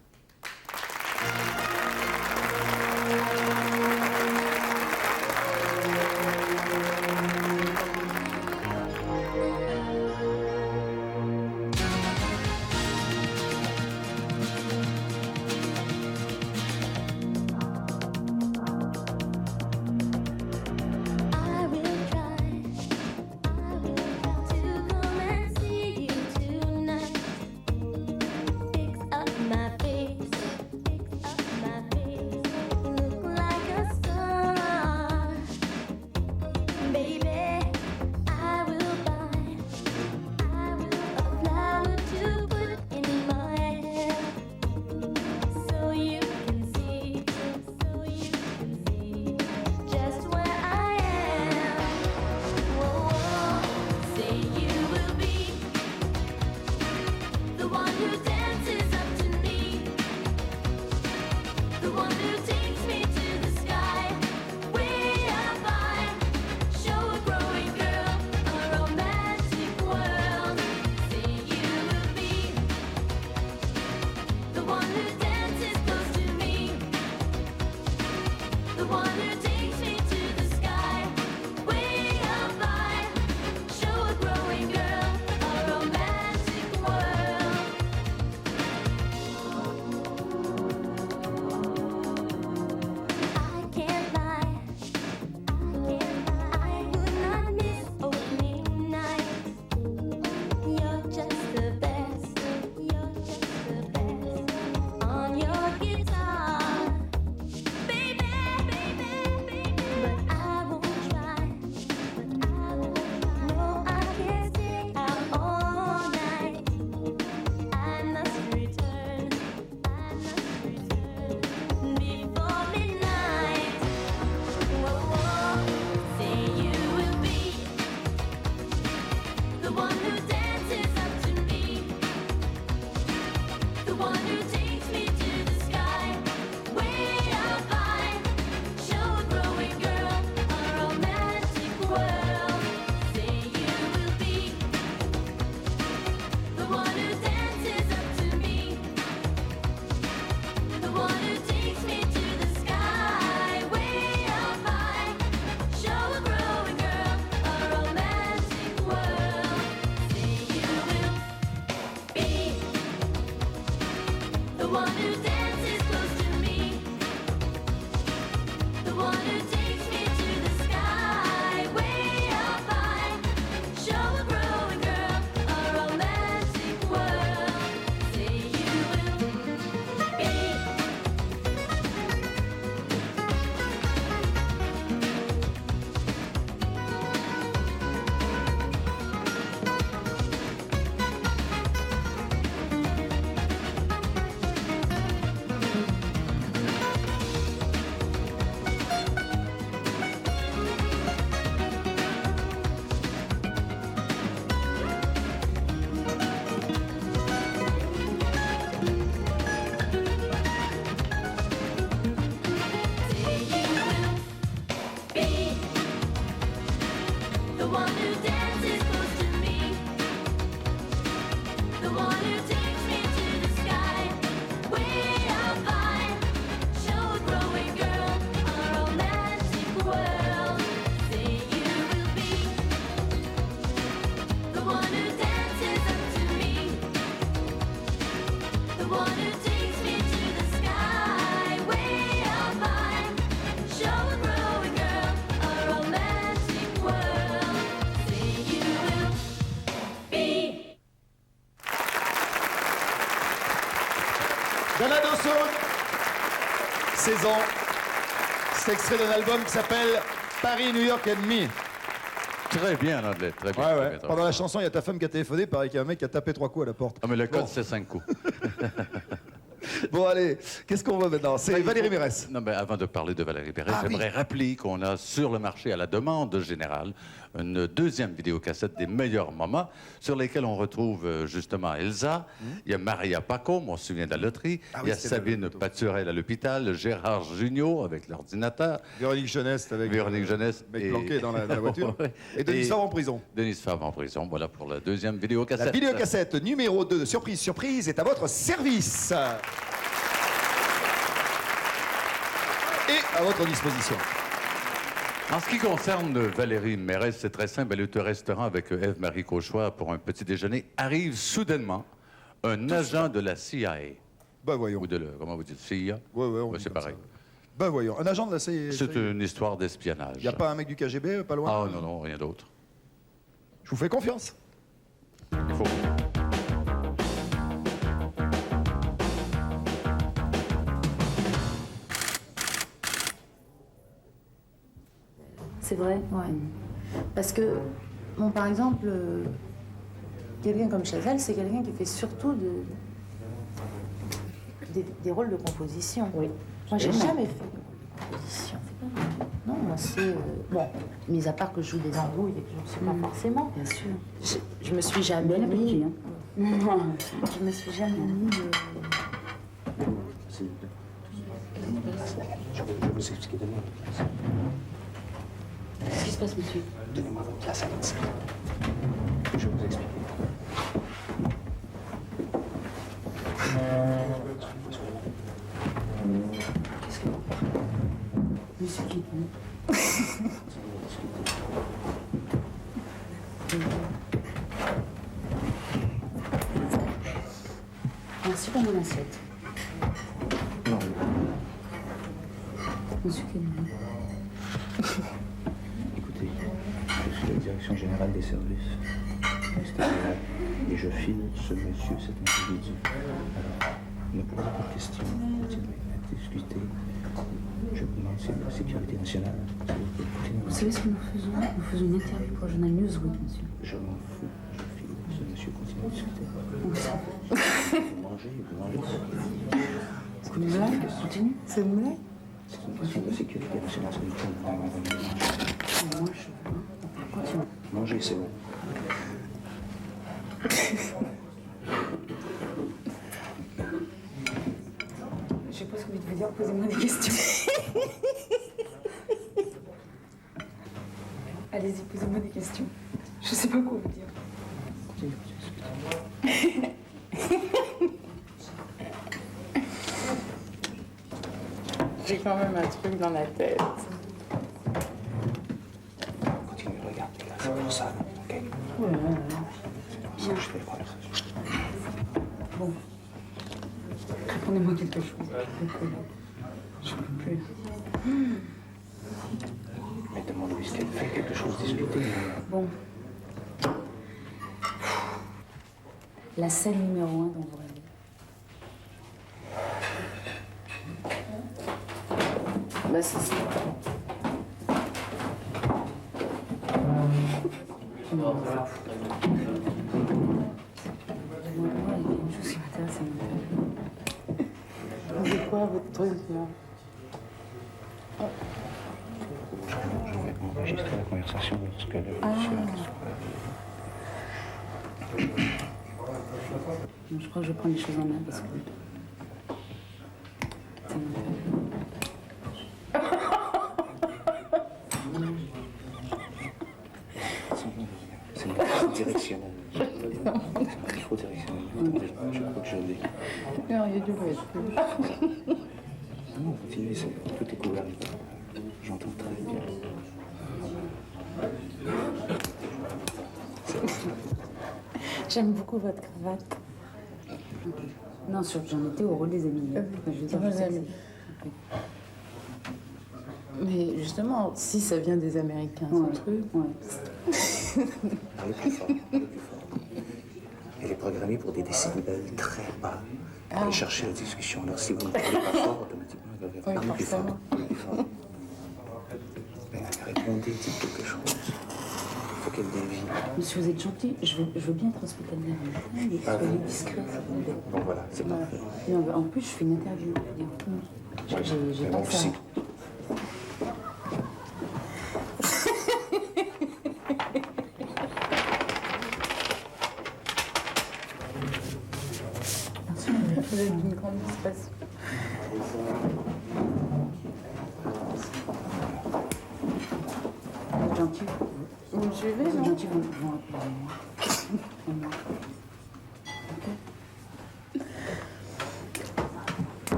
the one who takes me to the sky, way up high. Show a growing girl a romantic world. Say you will be. Dana Dawson, 16 ans. C'est extrait d'un album qui s'appelle Paris, New York and Me. Très bien en anglais, très bien. Ouais, très ouais. bien, très Pendant bien. la chanson, il y a ta femme qui a téléphoné, pareil qu'il y a un mec qui a tapé 3 coups à la porte. Ah, mais le code, Bon. c'est 5 coups. Bon, allez, qu'est-ce qu'on voit maintenant? C'est Valérie Mérès. Non, mais avant de parler de Valérie Mérès, Ah, j'aimerais rappeler qu'on a sur le marché, à la demande générale, une deuxième vidéocassette des meilleurs moments, sur lesquels on retrouve justement Elsa. Il y a Maria Paco, on se souvient de la loterie. Ah il y a oui, c'était Sabine Paturel à l'hôpital, Gérard Jugnot avec l'ordinateur. Véronique Jeunesse avec Véronique Jeunesse. mec planqué dans la voiture. Ouais. Et Denis Favre en prison. Denis Favre en prison, voilà pour la deuxième vidéocassette. La vidéocassette numéro 2 de Surprise Surprise est à votre service. Et à votre disposition. En ce qui concerne Valérie Mérès, c'est très simple. Elle est au restaurant avec Ève-Marie Cauchois pour un petit déjeuner. Arrive soudainement un agent de la CIA. Ben voyons. Ou de la, comment vous dites, CIA? Ouais, on Ouais, dit c'est comme pareil. ça. Ben voyons. Un agent de la CIA. C'est une histoire d'espionnage. Il n'y a pas un mec du KGB, pas loin? Ah non, non, rien d'autre. Je vous fais confiance. Il faut. C'est vrai, ouais. Parce que, bon, par exemple, quelqu'un comme Chazelle, c'est quelqu'un qui fait surtout des rôles de composition. Oui. Moi, j'ai jamais fait de composition. Non, moi, c'est... bon, mis à part que je joue des embrouilles et que je ne sais pas forcément. Bien sûr. Je me suis jamais mis... Je me suis jamais mis de... Je vais vous expliquer demain. Qu'est-ce qui se passe, monsieur? Donnez-moi votre place à médecin. Je vais vous expliquer. Qu'est-ce que... Monsieur qui... Merci pour mon assiette. Non. Monsieur Kennedy. Écoutez, je suis la direction générale des services. Et je file ce monsieur, cet individu. Alors, ne posez pas de questions, continuez à discuter. Je vous demande si la sécurité nationale. Vous savez ce que nous faisons? Nous faisons une interview pour le journal Newsweek, monsieur. Je m'en fous, je file ce monsieur, continue à discuter. Où ça? Vous mangez. C'est une blague? Continue. C'est une blague? C'est une question de sécurité nationale, c'est une question. Moi, je veux. Continue. Manger, c'est bon. Je sais pas ce que vous dire, posez-moi des questions. Allez-y, posez-moi des questions. Je sais pas quoi vous dire. J'ai quand même un truc dans la tête. Continuez, regardez, là, c'est pour ça, ok? Ouais. C'est comme ça que je fais la conversation. Bon. Répondez-moi quelque chose. Je peux plus. Mais demande-lui ce qu'elle fait, quelque chose, discuter. Bon. La scène numéro 1 dans vos rêves. Bah, c'est ça. Moi, il y a une chose qui m'intéresse, c'est quoi votre truc, là? Je vais enregistrer la conversation lorsque le monsieur... Je crois que je prends les choses en main parce que... C'est directionnel. C'est trop directionnel. Attendez, je crois que je l'ai. Non, il y a du bruit. Non, continuez, tout est couvert. J'entends très bien. J'aime beaucoup votre cravate. Non, j'en étais au rôle des amis. Je veux dire, je sais que Mais justement, si ça vient des Américains, ce truc. Parlez plus fort, parlez plus fort. Elle est programmée pour des décibels très bas. Pour aller chercher la discussion. Alors si vous ne parlez pas fort, automatiquement, elle va parler plus fort. Parlez plus fort. Mais répondez, dites quelque chose. Il faut qu'elle dévie. Monsieur, vous êtes gentil, je veux bien être hospitalière. Mais soyez discret, s'il vous plaît. Bon, voilà, c'est parfait. Et en plus, je fais une interview. J'ai pas Moi que ça. aussi. Vous êtes d'une grande discrétion. Vous êtes gentil. Vous me suivez, Vous êtes non? gentil, vous moi.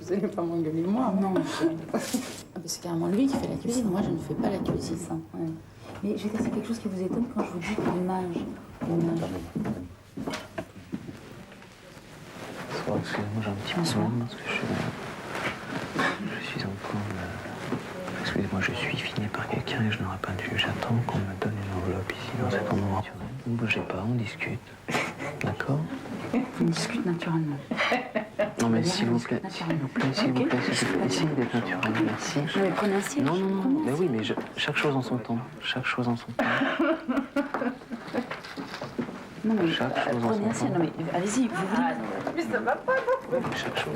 Vous allez pas m'engueuler, moi. Non, c'est carrément lui qui fait la cuisine. Moi, je ne fais pas la cuisine. Ouais. Mais je veux dire, c'est quelque chose qui vous étonne quand je vous dis l'image. Excusez-moi, j'ai un petit problème parce que je suis en train de... Excusez-moi, je suis filmé par quelqu'un et je n'aurais pas dû. J'attends qu'on me donne une enveloppe ici dans cet endroit. Ne bougez pas, on discute. D'accord? On discute naturellement. Non mais s'il vous plaît, s'il vous plaît, essayez d'être naturel, merci. Mais prenez un siège. Non, mais oui, mais chaque chose en son temps. Chaque chose en son temps. Non mais Chaque chose en prenez un son siège. temps. Non mais allez-y, vous voulez. Mais ça va pas, non? Chaque chose.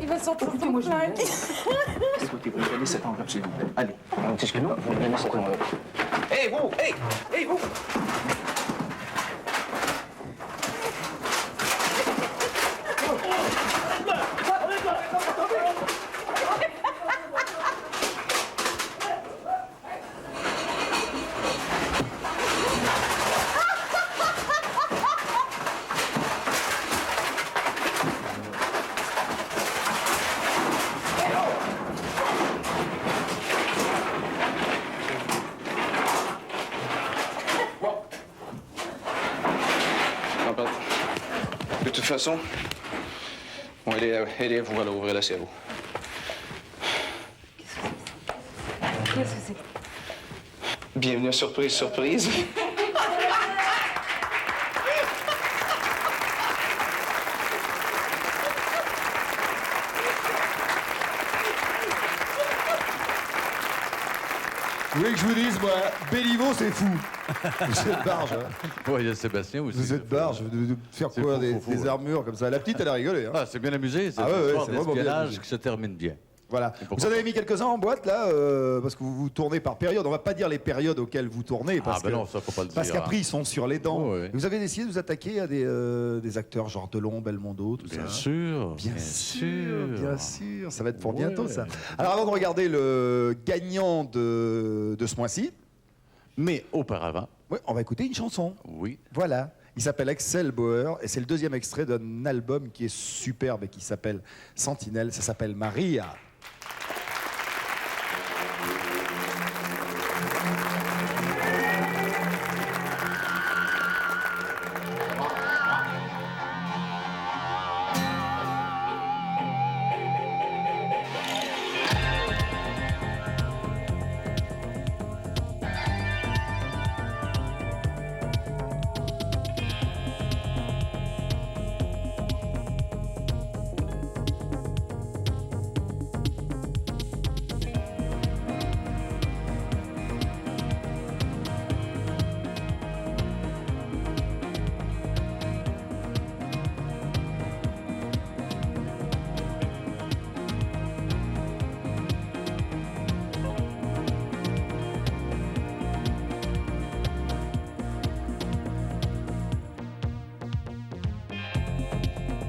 Il va sortir ton plaque. Écoutez, vous me donnez cette enveloppe, s'il vous plaît. Allez, parce que non, vous me donnez cette enveloppe. Hé, vous! Hé, vous! De toute façon, bon, allez, vous allez ouvrir le cerveau. Qu'est-ce que c'est? Bienvenue à Surprise, Surprise. Vous voulez que je vous dise, moi, Béliveau, c'est fou. Vous êtes barge. Hein. Oui, il y a Sébastien aussi. Vous êtes barge, de faire quoi, fou, des fou, armures comme ça. La petite, elle a rigolé. Hein. Ah, c'est bien amusé. C'est Ah ouais, une ouais, histoire c'est vraiment bien d'espionnage amusé. qui se termine bien. Voilà. Vous en avez mis quelques-uns en boîte, là, parce que vous tournez par période. On va pas dire les périodes auxquelles vous tournez. Parce ben que, non, ça, faut pas le parce dire, qu'après, hein. ils sont sur les dents. Oh, ouais. Vous avez décidé de vous attaquer à des acteurs genre Delon, Belmondo, tout ça. Bien sûr. Bien sûr, bien sûr. Ça va être pour Ouais. bientôt, ça. Alors, avant de regarder le gagnant de ce mois-ci, mais auparavant, ouais, on va écouter une chanson. Oui. Voilà. Il s'appelle Axel Bauer et c'est le deuxième extrait d'un album qui est superbe et qui s'appelle Sentinelle. Ça s'appelle Maria.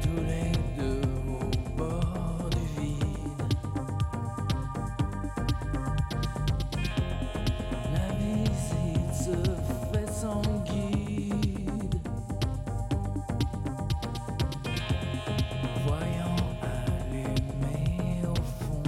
Tous les deux au bord du vide. La visite se fait sans guide. Voyant allumer au fond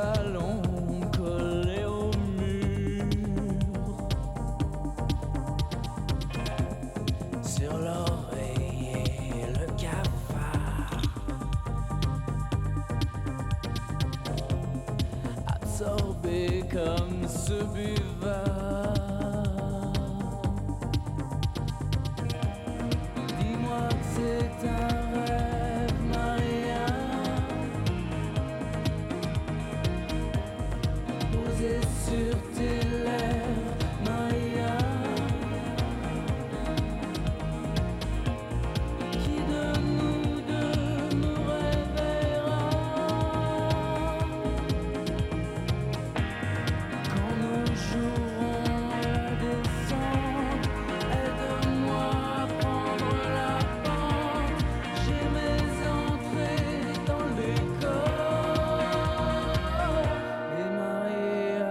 talons collés au mur. Sur l'oreiller, le cafard. Absorbé comme ce buvard. Dis-moi que c'est un rêve, Maria. Posé sur tes lèvres, Maria. Qui de nous deux nous réveillera quand nous jouerons la descente? Aide-moi à prendre la pente. J'ai mes entrées dans les corps. Et Maria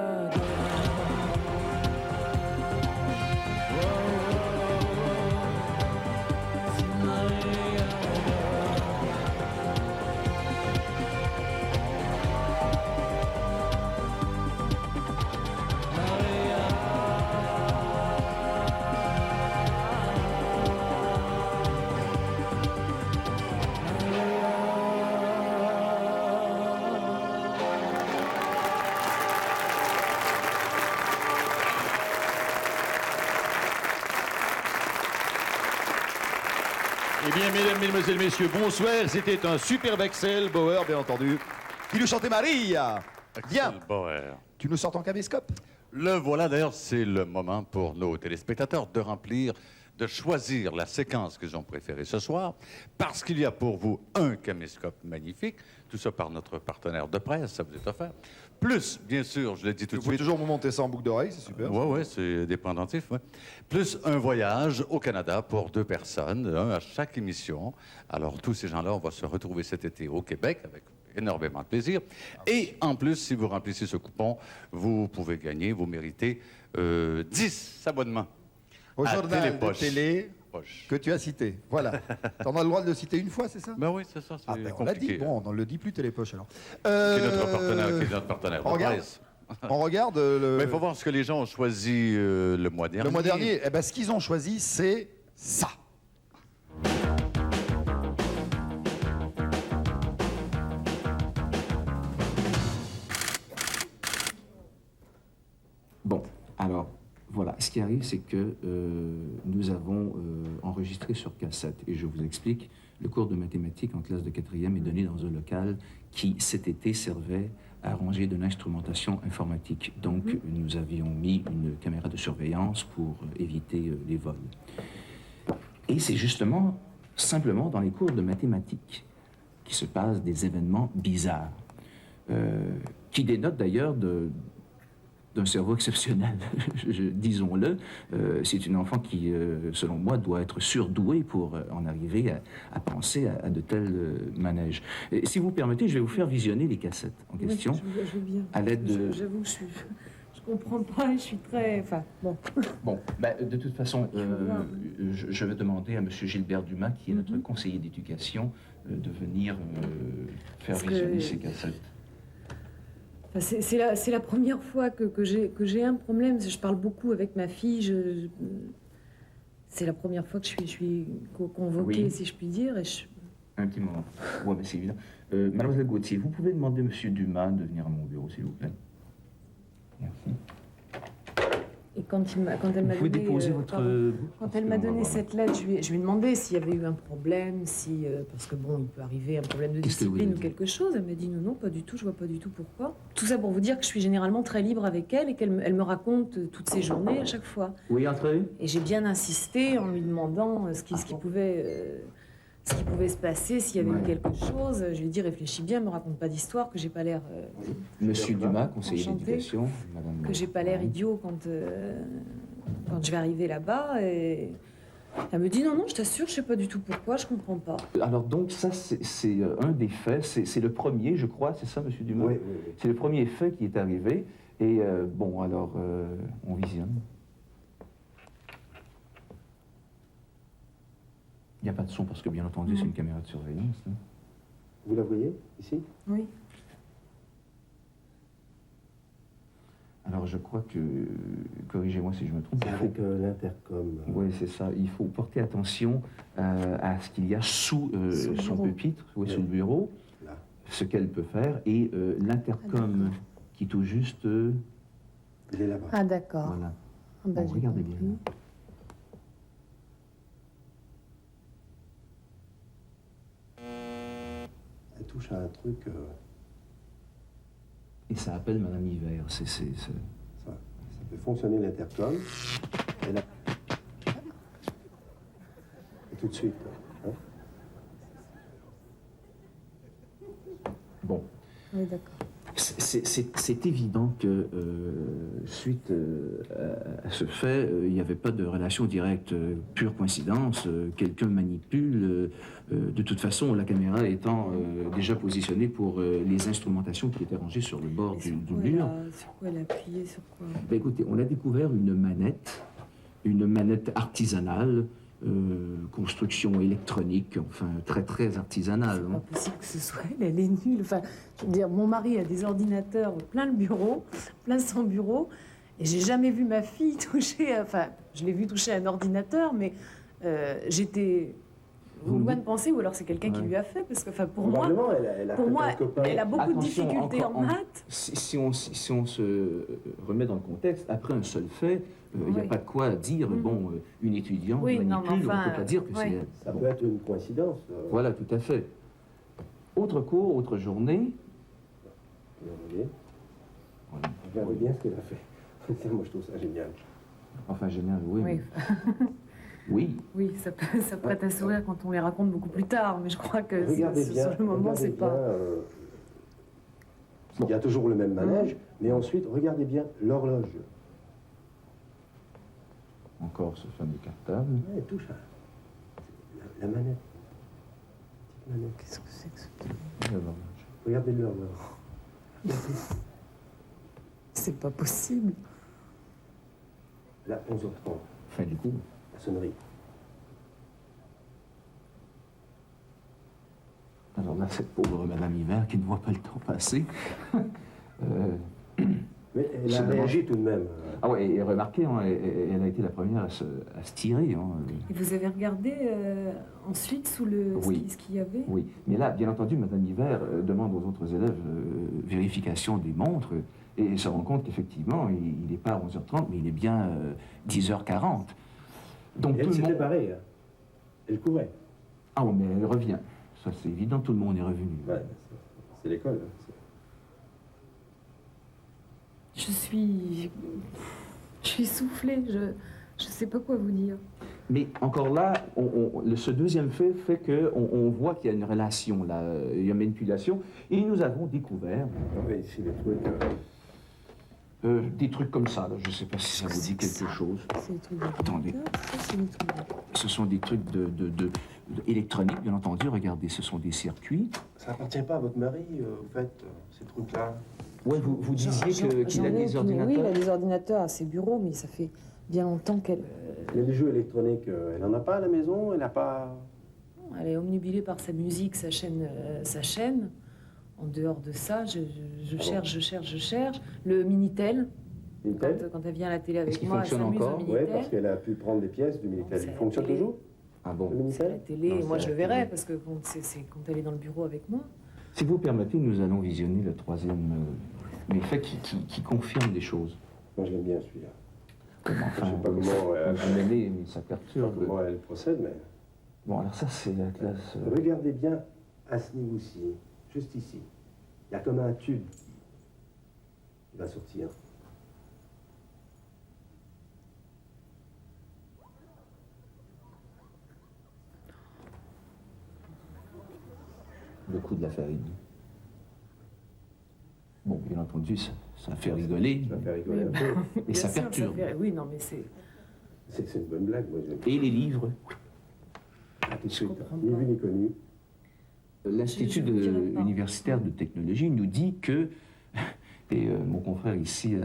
c'est Maria. Eh bien, mesdames, mesdemoiselles, messieurs, bonsoir. C'était un superbe Axel Bauer, bien entendu, qui nous chantait Maria. Bien. Bauer. Tu nous sors ton caméscope? Le voilà, d'ailleurs, c'est le moment pour nos téléspectateurs de remplir, de choisir la séquence qu'ils ont préférée ce soir, parce qu'il y a pour vous un caméscope magnifique, tout ça par notre partenaire de presse, ça vous est offert. Plus, bien sûr, je l'ai dit tout de Il faut suite. toujours me monter ça en boucle d'oreille, c'est super. Oui, c'est des pendentifs. Ouais. Plus un voyage au Canada pour 2 personnes, un à chaque émission. Alors, tous ces gens-là, on va se retrouver cet été au Québec avec énormément de plaisir. Et en plus, si vous remplissez ce coupon, vous pouvez gagner, vous méritez 10 abonnements Au à journal de Télépoche. télé que tu as cité. Voilà. T'en as le droit de le citer une fois, c'est ça? Ben oui, c'est ça, c'est On l'a dit. compliqué. Bon, on ne le dit plus Télépoche alors. Qui est notre partenaire de on regarde, presse. on regarde le... Mais il faut voir ce que les gens ont choisi le mois dernier. Le mois dernier, eh ben, ce qu'ils ont choisi, c'est ça. Bon, alors, voilà. Ce qui arrive, c'est que nous avons enregistré sur cassette. Et je vous explique, le cours de mathématiques en classe de 4e est donné dans un local qui, cet été, servait à ranger de l'instrumentation informatique. Donc, nous avions mis une caméra de surveillance pour éviter les vols. Et c'est justement, simplement, dans les cours de mathématiques qui se passent des événements bizarres, qui dénotent d'ailleurs d'un cerveau exceptionnel, disons-le. C'est une enfant qui, selon moi, doit être surdouée pour en arriver à penser à de tels manèges. Et si vous permettez, je vais vous faire visionner les cassettes en question. Oui, je veux bien. À l'aide de... J'avoue, je comprends pas, je suis très... Enfin, bon. Bon, ben, de toute façon, je vais demander à M. Gilbert Dumas, qui est notre conseiller d'éducation, de venir faire Parce que- visionner ces cassettes. Enfin, c'est la première fois que j'ai un problème. Je parle beaucoup avec ma fille. C'est la première fois que je suis convoquée, Oui. si je puis dire. Et Un petit moment. Oui, mais c'est évident. Mademoiselle Gauthier, vous pouvez demander à M. Dumas de venir à mon bureau, s'il vous plaît. Merci. Et quand elle m'a Vous donné, pouvez déposer votre... quand elle m'a donné cette lettre, je lui ai demandé s'il y avait eu un problème, parce que bon, il peut arriver un problème de Qu'est-ce que vous discipline lui ou avez dit quelque chose. Elle m'a dit non, pas du tout, je vois pas du tout pourquoi. Tout ça pour vous dire que je suis généralement très libre avec elle et qu'elle me raconte toutes ses journées à chaque fois. Oui, entrez. Et j'ai bien insisté en lui demandant ce qui pouvait se passer, s'il y avait eu quelque chose. Je lui ai dit réfléchis bien, me raconte pas d'histoire, que j'ai pas l'air Monsieur Dumas, conseiller enchantée, d'éducation. Madame... que j'ai pas l'air idiot quand je vais arriver là-bas. Et elle me dit non, je t'assure, je sais pas du tout pourquoi, je comprends pas. Alors donc ça, c'est un des faits, c'est le premier, je crois, c'est ça, Monsieur Dumas? Oui, C'est le premier fait qui est arrivé. Et bon, alors, on visionne. Il n'y a pas de son parce que, bien entendu, c'est une caméra de surveillance. Hein. Vous la voyez, ici? Oui. Alors je crois que, corrigez-moi si je me trompe, C'est avec l'intercom. Oui, c'est ça. Il faut porter attention à ce qu'il y a sous son pupitre, sous le bureau, ce qu'elle peut faire, et l'intercom qui tout juste... Il est là-bas. Ah, d'accord. Voilà. Ah, bah, Bon, j'ai regardez compris. bien. Elle touche à un truc. Et ça appelle Madame Hiver. Ça fait fonctionner l'intercom. Et là. Et tout de suite. Hein? Bon. Oui, d'accord. C'est évident que suite à ce fait, il n'y avait pas de relation directe, pure coïncidence, quelqu'un manipule. De toute façon, la caméra étant déjà positionnée pour les instrumentations qui étaient rangées sur le bord du mur. Sur quoi elle a appuyé, sur quoi? Ben, écoutez, on a découvert une manette artisanale, construction électronique, enfin très très artisanale. C'est pas possible que ce soit elle est nulle. Enfin, je veux dire, mon mari a des ordinateurs plein le bureau, plein son bureau, et j'ai jamais vu ma fille toucher. Enfin, je l'ai vu toucher un ordinateur, mais j'étais loin de penser, ou alors c'est quelqu'un qui lui a fait, parce que, enfin, pour moi, elle a beaucoup de difficultés en maths. Si on se remet dans le contexte, après un seul fait, il n'y a pas de quoi dire, bon, une étudiante manipule, on ne peut pas dire que c'est elle. Ça peut être une coïncidence. Voilà, tout à fait. Autre cours, autre journée. Regardez bien ce qu'elle a fait. Moi, je trouve ça génial. Enfin, génial, oui. Oui. Oui. Oui, ça prête à sourire quand on les raconte beaucoup plus tard, mais je crois que Regardez bien, sur le moment, c'est pas... il y a toujours le même manège, mais ensuite, regardez bien l'horloge. Encore ce fameux cartable. Ouais, elle touche à la manette. Qu'est-ce que c'est que ce Regardez l'horloge. C'est pas possible. Là, 11h30. Fin du cours. La sonnerie. Alors là, cette pauvre Madame Hiver qui ne voit pas le temps passer. Mais elle a réagi tout de même. Ah ouais, et remarquez, hein, elle a été la première à se tirer. Hein. Et vous avez regardé ensuite sous le ce qu'il y avait? Oui, mais là, bien entendu, Madame Hiver demande aux autres élèves vérification des montres et se rend compte qu'effectivement, il n'est pas à 11h30, mais il est bien 10h40. Donc, elle s'est préparée. Hein. Elle courait. Ah oui, mais elle revient. Ça, c'est évident, tout le monde est revenu. Ouais, c'est l'école. Je suis soufflée, je sais pas quoi vous dire. Mais encore là, ce deuxième fait qu'on voit qu'il y a une relation, là, il y a manipulation, et nous avons découvert des trucs comme ça, là. Je ne sais pas si ça vous dit quelque chose. Attendez. Ce sont des trucs électroniques, bien entendu. Regardez, ce sont des circuits. Ça n'appartient pas à votre mari, vous faites ces trucs-là. Oui, vous disiez qu'il a des ordinateurs. Oui, il a des ordinateurs à ses bureaux, mais ça fait bien longtemps qu'elle... Il y a des jeux électroniques, elle n'en a pas à la maison, elle n'a pas... Elle est omnubilée par sa musique, sa chaîne. En dehors de ça, je cherche. Le Minitel, quand elle vient à la télé avec moi, elle s'amuse au Minitel. Oui, parce qu'elle a pu prendre des pièces du Minitel. Il fonctionne toujours? Ah bon? C'est à la télé, et moi je le verrai, parce que c'est quand elle est dans le bureau avec moi. Si vous permettez, nous allons visionner le troisième effet qui confirme des choses. Moi, j'aime bien celui-là. Enfin, je ne sais pas comment mais ça perturbe. Comment elle procède, mais... Bon, alors ça, c'est la classe... Regardez bien à ce niveau-ci, juste ici. Il y a comme un tube qui va sortir. Le coup de la farine. Bon, bien entendu, ça fait rigoler. Ça fait rigoler un peu. Et ça perturbe. Oui, non, mais c'est... C'est une bonne blague, moi. Et les livres. Tout de suite, ni vu ni connu. L'Institut universitaire de technologie nous dit que, et mon confrère ici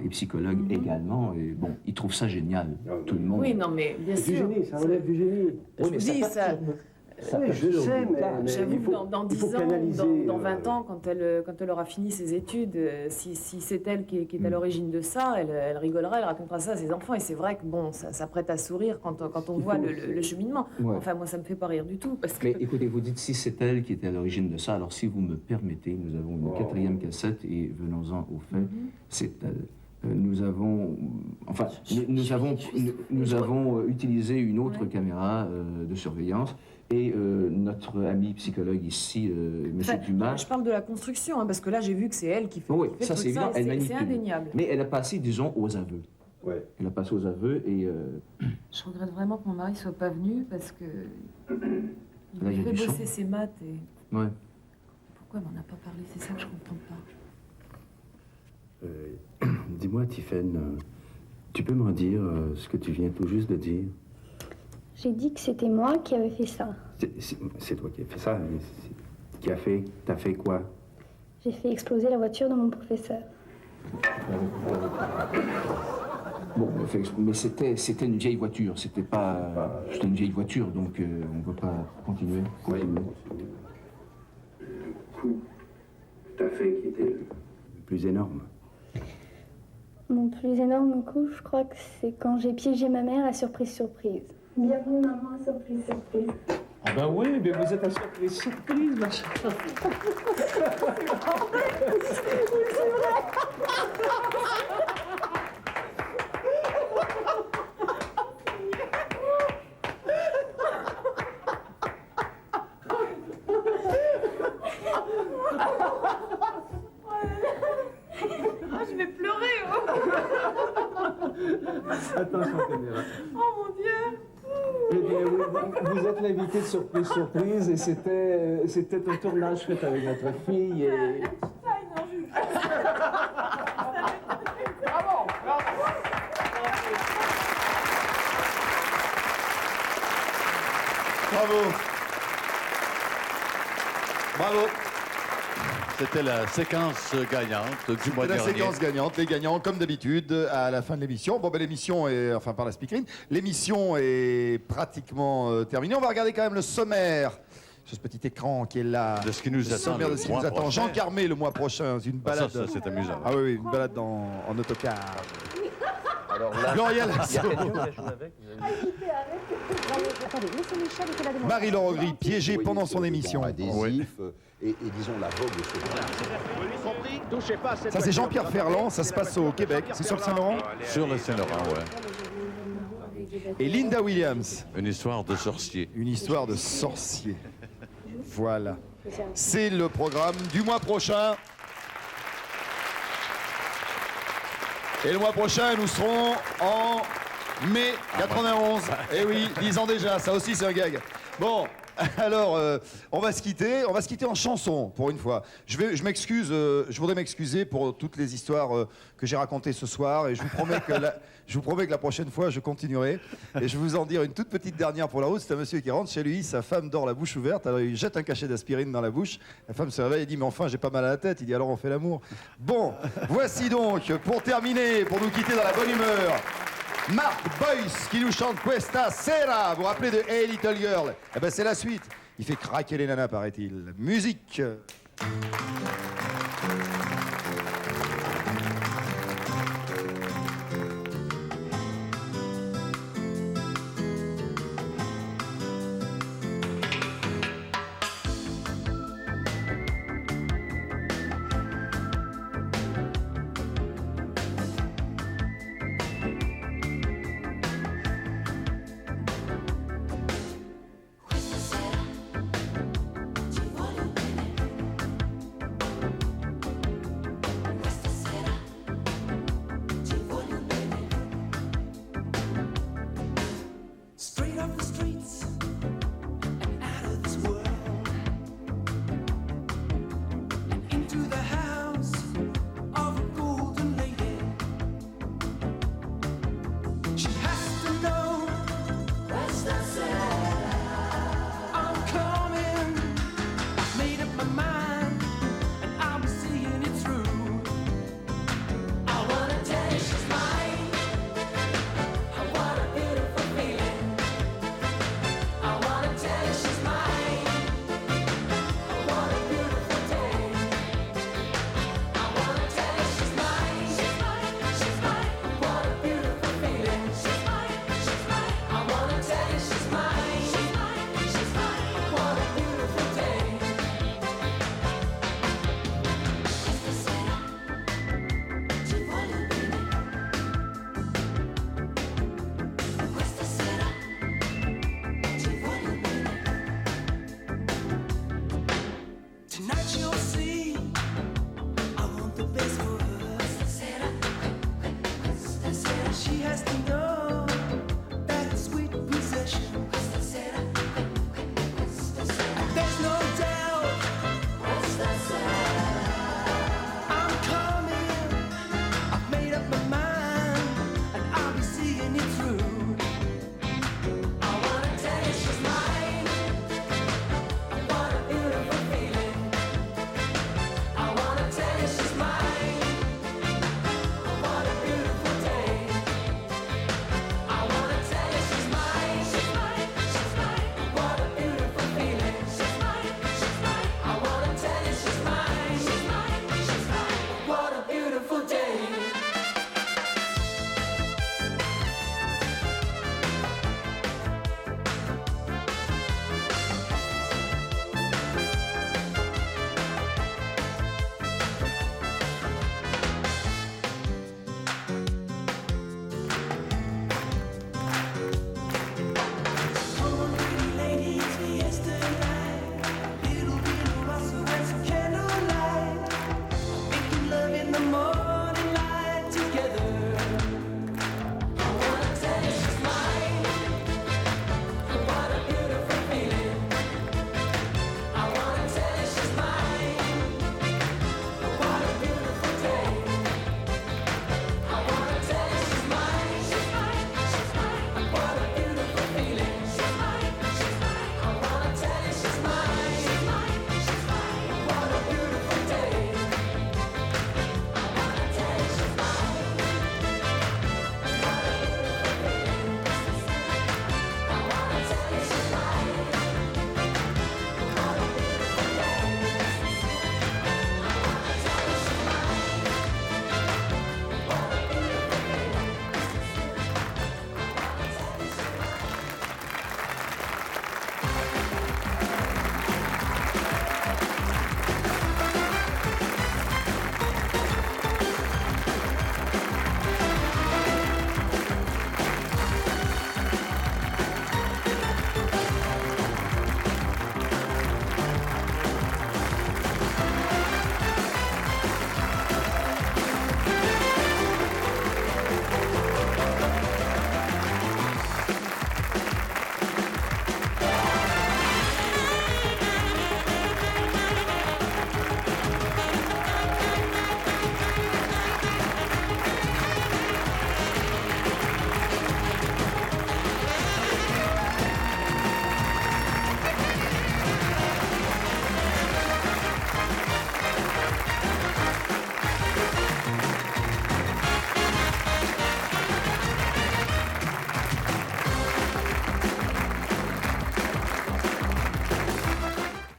est psychologue également, et bon, il trouve ça génial, tout le monde. Oui, non, mais bien sûr. Du génie, ça relève du génie. Je vous dis, ça... Ça Oui, peut je toujours sais, être le cas. mais J'avoue il que faut- dans il faut 10 ans, canaliser, dans 20 ans, quand elle aura fini ses études, si c'est elle qui est à l'origine de ça, elle rigolera, elle racontera ça à ses enfants. Et c'est vrai que bon, ça prête à sourire quand on voit le cheminement. Ouais. Enfin, moi, ça me fait pas rire du tout. Parce que... Mais écoutez, vous dites si c'est elle qui était à l'origine de ça, alors si vous me permettez, nous avons une quatrième cassette et venons-en au fait, c'est elle. Nous avons, enfin, nous avons utilisé une autre caméra de surveillance et notre ami psychologue ici, M. Enfin, Dumas. je parle de la construction, hein, parce que là, j'ai vu que c'est elle qui fait, Oui, qui fait ça tout c'est évident, elle c'est manipule. indéniable. Mais elle a passé, disons, aux aveux. Ouais. Elle a passé aux aveux et Je regrette vraiment que mon mari soit pas venu parce que il Là, il y a fait du bosser sang. ses maths et ouais. pourquoi elle m'en a pas parlé? C'est ça que je comprends pas. Dis-moi, Tiffaine, tu peux me dire ce que tu viens tout juste de dire? J'ai dit que c'était moi qui avais fait ça. C'est toi qui as fait ça, mais qui a fait? T'as fait quoi? J'ai fait exploser la voiture de mon professeur. Bon, mais c'était une vieille voiture, c'était une vieille voiture, donc on ne peut pas continuer. Oui. T'as fait qui était le plus énorme? Mon plus énorme coup, je crois que c'est quand j'ai piégé ma mère à surprise. Bienvenue maman, surprise. Ah ben oui, mais vous êtes à surprise, ma chère. Je vais pleurer. Attention, caméra. Oh mon Dieu. Eh bien, oui, vous êtes l'invité de surprise et c'était un tournage fait avec votre fille et... Bravo. Bravo. C'était la séquence gagnante du mois C'est la dernier. séquence gagnante, les gagnants comme d'habitude à la fin de l'émission. Bon ben l'émission est, enfin par la speakerine, l'émission est pratiquement terminée. On va regarder quand même le sommaire sur ce petit écran qui est là. De ce qui nous Le attend sommaire le de ce qui mois nous attend. prochain. Jean Carmé le mois prochain, une Ah, balade. ça, c'est amusant. Ah oui, une balade en autocar. Alors là, Gloria il y a Lasso. quelqu'un qui a joué avec, vous avez vu? Attendez, laissez Michel et la Marie-Laure Gris, piégée pendant son émission. Adhésif et disons la vogue de ce Ça c'est Jean-Pierre Ferland, ça se passe au Québec, c'est sur le Saint-Laurent? Sur le Saint-Laurent, ouais. Et Linda Williams. Une histoire de sorcier. Une histoire de sorcier. Voilà. C'est le programme du mois prochain. Et le mois prochain, nous serons en mai 91. Eh oui, 10 ans déjà, ça aussi c'est un gag. Bon, alors, on va se quitter en chanson, pour une fois. Je m'excuse, je voudrais m'excuser pour toutes les histoires que j'ai racontées ce soir, et je vous promets que la prochaine fois, je continuerai. Et je vais vous en dire une toute petite dernière pour la route. C'est un monsieur qui rentre chez lui, sa femme dort la bouche ouverte, alors il jette un cachet d'aspirine dans la bouche. La femme se réveille et dit, mais enfin, j'ai pas mal à la tête. Il dit, alors on fait l'amour. Bon, voici donc, pour terminer, pour nous quitter dans la bonne humeur, Mark Boyce qui nous chante Questa Sera. Vous vous rappelez de Hey Little Girl? Eh ben c'est la suite. Il fait craquer les nanas, paraît-il. Musique.